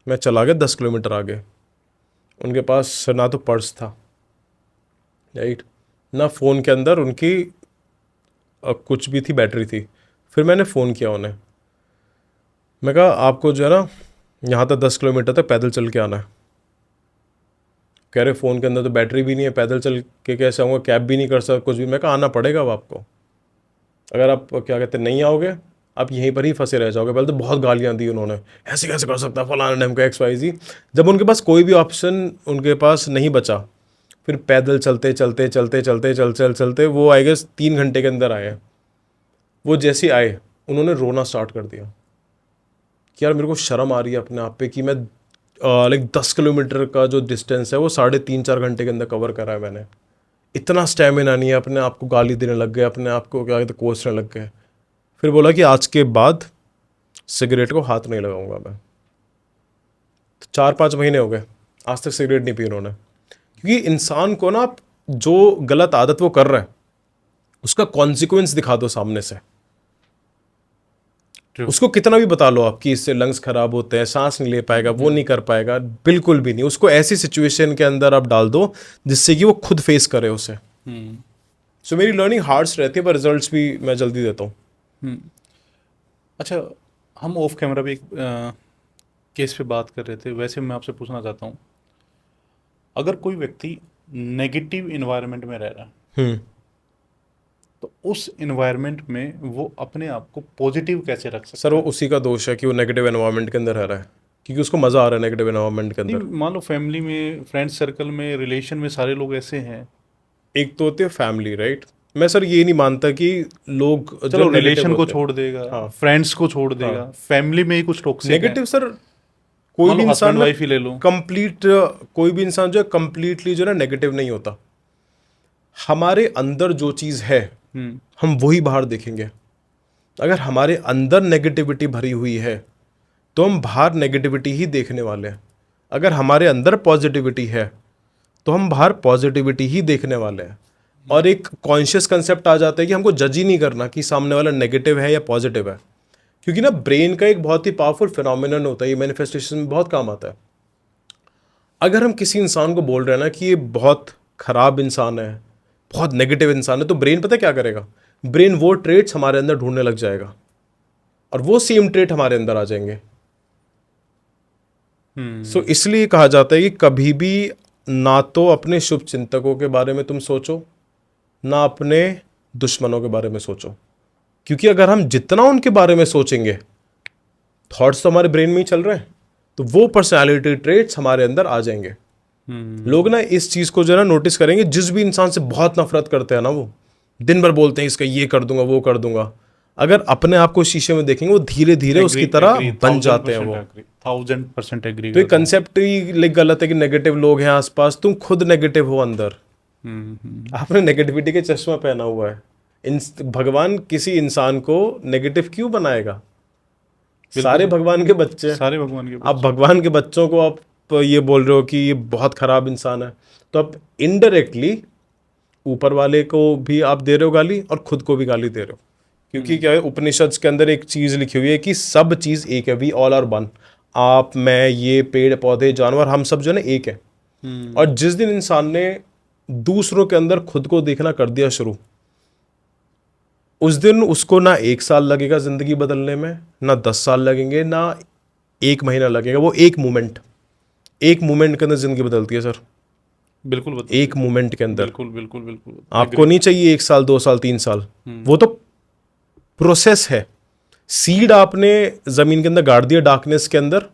मैं चला गया 10 किलोमीटर आगे। उनके पास ना तो पर्स था, राइट, ना फ़ोन के अंदर उनकी कुछ भी थी, बैटरी थी। फिर मैंने फ़ोन किया उन्हें, मैं कहा आपको जो है ना यहाँ तक 10 किलोमीटर तक पैदल चल के आना है। कह रहे फ़ोन के अंदर तो बैटरी भी नहीं है, पैदल चल के कैसे आऊँगा, कैब भी नहीं कर सकता कुछ भी। मैं कहा आना पड़ेगा अब आपको, अगर आप क्या कहते हैं नहीं आओगे आप यहीं पर ही फंसे रह जाओगे। पहले तो बहुत गालियाँ दी उन्होंने, ऐसे कैसे कर सकता है फलाना टाइम का XYZ। जब उनके पास कोई भी ऑप्शन उनके पास नहीं बचा, फिर पैदल चलते चलते चलते चलते चलते चलते चलते वो आई गेस 3 घंटे के अंदर आए। वो जैसे ही आए उन्होंने रोना स्टार्ट कर दिया कि यार मेरे को शर्म आ रही है अपने आप पे कि मैं लाइक 10 किलोमीटर का जो डिस्टेंस है वो 3.5-4 घंटे के अंदर कवर करा है मैंने। इतना स्टेमिना नहीं है, अपने आप को गाली देने लग गए, अपने आप को क्या कहते हैं कोसने लग गए। फिर बोला कि आज के बाद सिगरेट को हाथ नहीं लगाऊंगा मैं। तो 4-5 महीने हो गए, आज तक सिगरेट नहीं पी उन्होंने। क्योंकि इंसान को ना आप जो गलत आदत वो कर रहा है उसका कॉन्सिक्वेंस दिखा दो सामने से। True. उसको कितना भी बता लो आप कि इससे लंग्स खराब होते हैं, सांस नहीं ले पाएगा, वो नहीं कर पाएगा, बिल्कुल भी नहीं। उसको ऐसी सिचुएशन के अंदर आप डाल दो जिससे कि वो खुद फेस करे उसे। सो मेरी लर्निंग हार्ड्स रहती है पर रिजल्ट्स भी मैं जल्दी देता हूँ। अच्छा, हम ऑफ कैमरा भी एक केस पे बात कर रहे थे, वैसे मैं आपसे पूछना चाहता हूँ, अगर कोई व्यक्ति नेगेटिव इन्वायरमेंट में रह रहा है, तो उस इन्वायरमेंट में वो अपने आप को पॉजिटिव कैसे रख सर सकता वो है? उसी का दोष है कि वो नेगेटिव एनवायरनमेंट के अंदर रह रहा है, क्योंकि उसको मज़ा आ रहा है नेगेटिव एनवायरनमेंट के नहीं, अंदर। मान लो फैमिली में, फ्रेंड सर्कल में, रिलेशन में सारे लोग ऐसे हैं। एक तो होती है फैमिली, राइट। मैं सर ये नहीं मानता कि लोग जो चलो नेगेटिव रिलेशन को होते हैं। छोड़ देगा, हाँ, फ्रेंड्स को छोड़ देगा, हाँ। फैमिली में ही कुछ टॉक्सिक है। नेगेटिव सर कोई मान भी लो इंसान हस्बैंड ना वाइफ ही ले लो। कंप्लीट, कोई भी इंसान जो है कंप्लीटली जो है ना नेगेटिव नहीं होता। हमारे अंदर जो चीज़ है हम वही बाहर देखेंगे। अगर हमारे अंदर नेगेटिविटी भरी हुई है तो हम बाहर नेगेटिविटी ही देखने वाले हैं। अगर हमारे अंदर पॉजिटिविटी है तो हम बाहर पॉजिटिविटी ही देखने वाले हैं। और एक कॉन्शियस कंसेप्ट आ जाता है कि हमको जज ही नहीं करना कि सामने वाला नेगेटिव है या पॉजिटिव है। क्योंकि ना ब्रेन का एक बहुत ही पावरफुल फिनोमिनन होता है, ये मैनिफेस्टेशन में बहुत काम आता है। अगर हम किसी इंसान को बोल रहे हैं ना कि ये बहुत खराब इंसान है, बहुत नेगेटिव इंसान है, तो ब्रेन पता है क्या करेगा? ब्रेन वो ट्रेट्स हमारे अंदर ढूंढने लग जाएगा और वो सेम ट्रेट हमारे अंदर आ जाएंगे। सो इसलिए कहा जाता है कि कभी भी ना तो अपने शुभ चिंतकों के बारे में तुम सोचो, ना अपने दुश्मनों के बारे में सोचो, क्योंकि अगर हम जितना उनके बारे में सोचेंगे, थॉट्स तो हमारे ब्रेन में ही चल रहे हैं, तो वो पर्सनालिटी ट्रेट्स हमारे अंदर आ जाएंगे। लोग ना इस चीज को जो है ना नोटिस करेंगे, जिस भी इंसान से बहुत नफरत करते हैं ना, वो दिन भर बोलते हैं इसका ये कर दूंगा वो कर दूंगा, अगर अपने आप को शीशे में देखेंगे, वो धीरे धीरे उसकी तरह बन जाते हैं। वो 1000% एग्री। तो ये कंसेप्ट ही गलत है कि नेगेटिव लोग हैं आसपास, तुम खुद नेगेटिव हो अंदर। आपने नेगेटिविटी के चश्मा पहना हुआ है। भगवान किसी इंसान को नेगेटिव क्यों बनाएगा? सारे भगवान के बच्चे हैं। सारे भगवान के आप भगवान के बच्चों को आप ये बोल रहे हो कि ये बहुत खराब इंसान है, तो आप इनडायरेक्टली ऊपर वाले को भी आप दे रहे हो गाली और खुद को भी गाली दे रहे हो। क्योंकि क्या है, उपनिषद के अंदर एक चीज लिखी हुई है कि सब चीज एक है, वी ऑल आर वन। आप, मैं, ये पेड़ पौधे जानवर, हम सब जो है ना एक है। और जिस दिन इंसान ने दूसरों के अंदर खुद को देखना कर दिया शुरू, उस दिन उसको ना 1 साल लगेगा जिंदगी बदलने में, ना 10 साल लगेंगे, ना 1 महीना लगेगा। वो एक मोमेंट के अंदर जिंदगी बदलती है सर। बिल्कुल बता। एक मोमेंट के अंदर। बिल्कुल बिल्कुल बिल्कुल। आपको नहीं चाहिए 1 साल 2 साल 3 साल, वो तो प्रोसेस है। सीड आपने जमीन के अंदर गाड़ दिया डार्कनेस के अंदर,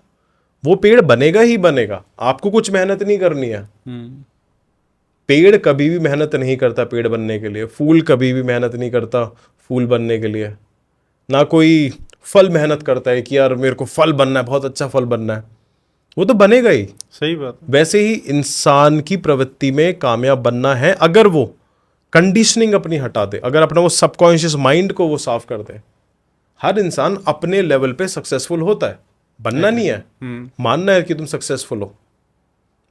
वो पेड़ बनेगा ही बनेगा। आपको कुछ मेहनत नहीं करनी है। पेड़ कभी भी मेहनत नहीं करता पेड़ बनने के लिए। फूल कभी भी मेहनत नहीं करता फूल बनने के लिए। ना कोई फल मेहनत करता है कि यार मेरे को फल बनना है, बहुत अच्छा फल बनना है। वो तो बनेगा ही। सही बात है। वैसे ही इंसान की प्रवृत्ति में कामयाब बनना है, अगर वो कंडीशनिंग अपनी हटा दे, अगर अपना वो सबकॉन्शियस माइंड को वो साफ कर दे। हर इंसान अपने लेवल पे सक्सेसफुल होता है। बनना नहीं है, मानना है कि तुम सक्सेसफुल हो।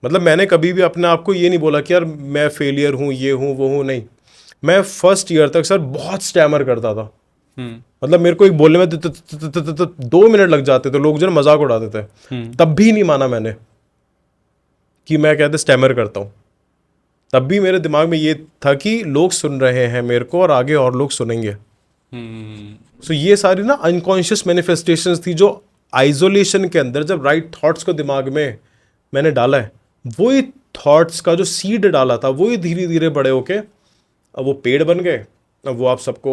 मतलब मैंने कभी भी अपने आप को ये नहीं बोला कि यार मैं फेलियर हूँ, ये हूँ वो हूँ, नहीं। मैं फर्स्ट ईयर तक सर बहुत स्टैमर करता था। मतलब मेरे को एक बोलने में 2 मिनट लग जाते थे, लोग जो है मजाक उड़ाते थे। तब भी नहीं माना मैंने कि मैं कहते स्टैमर करता हूँ। तब भी मेरे दिमाग में ये था कि लोग सुन रहे हैं मेरे को और आगे और लोग सुनेंगे। सो ये सारी ना अनकॉन्शियस मैनिफेस्टेशंस थी, जो आइसोलेशन के अंदर जब राइट थॉट्स को दिमाग में मैंने डाला है, वही थॉट्स का जो सीड डाला था, वही धीरे धीरे बड़े होके अब वो पेड़ बन गए। अब वो आप सबको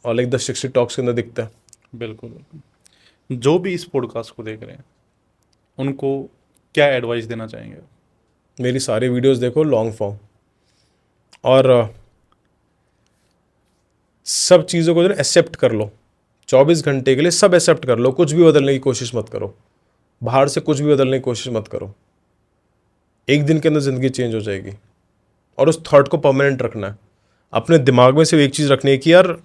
लाइक द 60 टॉक्स के अंदर दिखता है। बिल्कुल बिल्कुल। जो भी इस पॉडकास्ट को देख रहे हैं, उनको क्या एडवाइस देना चाहेंगे? मेरी सारी वीडियोस देखो लॉन्ग फॉर्म, और सब चीज़ों को जो है एक्सेप्ट कर लो। 24 घंटे के लिए सब एक्सेप्ट कर लो। कुछ भी बदलने की कोशिश मत करो, बाहर से कुछ भी बदलने की कोशिश मत करो। एक दिन के अंदर ज़िंदगी चेंज हो जाएगी। और उस थॉट को परमानेंट रखना है। अपने दिमाग में सिर्फ एक चीज़ रखनी है कि यार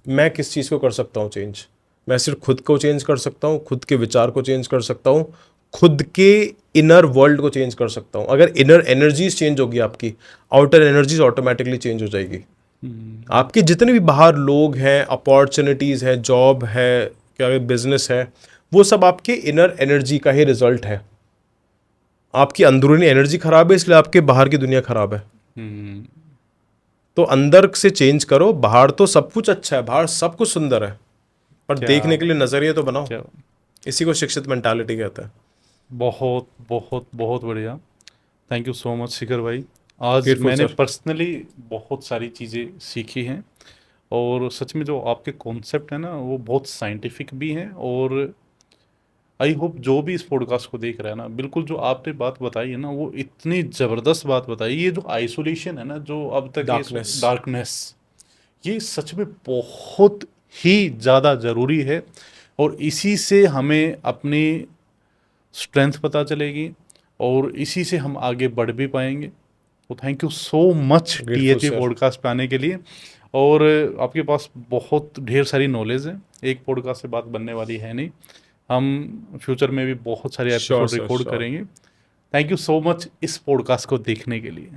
मैं किस चीज़ को कर सकता हूँ चेंज। मैं सिर्फ खुद को चेंज कर सकता हूँ, खुद के विचार को चेंज कर सकता हूँ, खुद के इनर वर्ल्ड को चेंज कर सकता हूँ। अगर इनर एनर्जीज चेंज होगी आपकी, आउटर एनर्जीज ऑटोमेटिकली चेंज हो जाएगी। आपके जितने भी बाहर लोग हैं, अपॉर्चुनिटीज़ है, जॉब है, क्या बिजनेस है, वो सब आपके इनर एनर्जी का ही रिजल्ट है। आपकी अंदरूनी एनर्जी खराब है, इसलिए आपके बाहर की दुनिया खराब है। तो अंदर से चेंज करो। बाहर तो सब कुछ अच्छा है, बाहर सब कुछ सुंदर है, पर देखने के लिए नजरिए तो बनाओ। इसी को शिक्षित मेंटालिटी कहते हैं। बहुत बहुत बहुत बढ़िया। थैंक यू सो मच शिखर भाई। आज Grateful, मैंने sir. पर्सनली बहुत सारी चीज़ें सीखी हैं, और सच में जो आपके कॉन्सेप्ट है ना, वो बहुत साइंटिफिक भी हैं। और आई होप जो भी इस पॉडकास्ट को देख रहा है ना, बिल्कुल जो आपने बात बताई है ना, वो इतनी ज़बरदस्त बात बताई। ये जो आइसोलेशन है ना, जो अब तक Darkness. डार्कनेस, ये सच में बहुत ही ज़्यादा ज़रूरी है। और इसी से हमें अपनी स्ट्रेंथ पता चलेगी, और इसी से हम आगे बढ़ भी पाएंगे। तो thank you so much टीएचपी sir. Podcast पे आने के लिए। और आपके पास बहुत ढेर सारी नॉलेज है, एक पॉडकास्ट से बात बनने वाली है नहीं। हम फ्यूचर में भी बहुत सारे Sure, episode sir, record sure. करेंगे। थैंक यू सो मच इस पॉडकास्ट को देखने के लिए।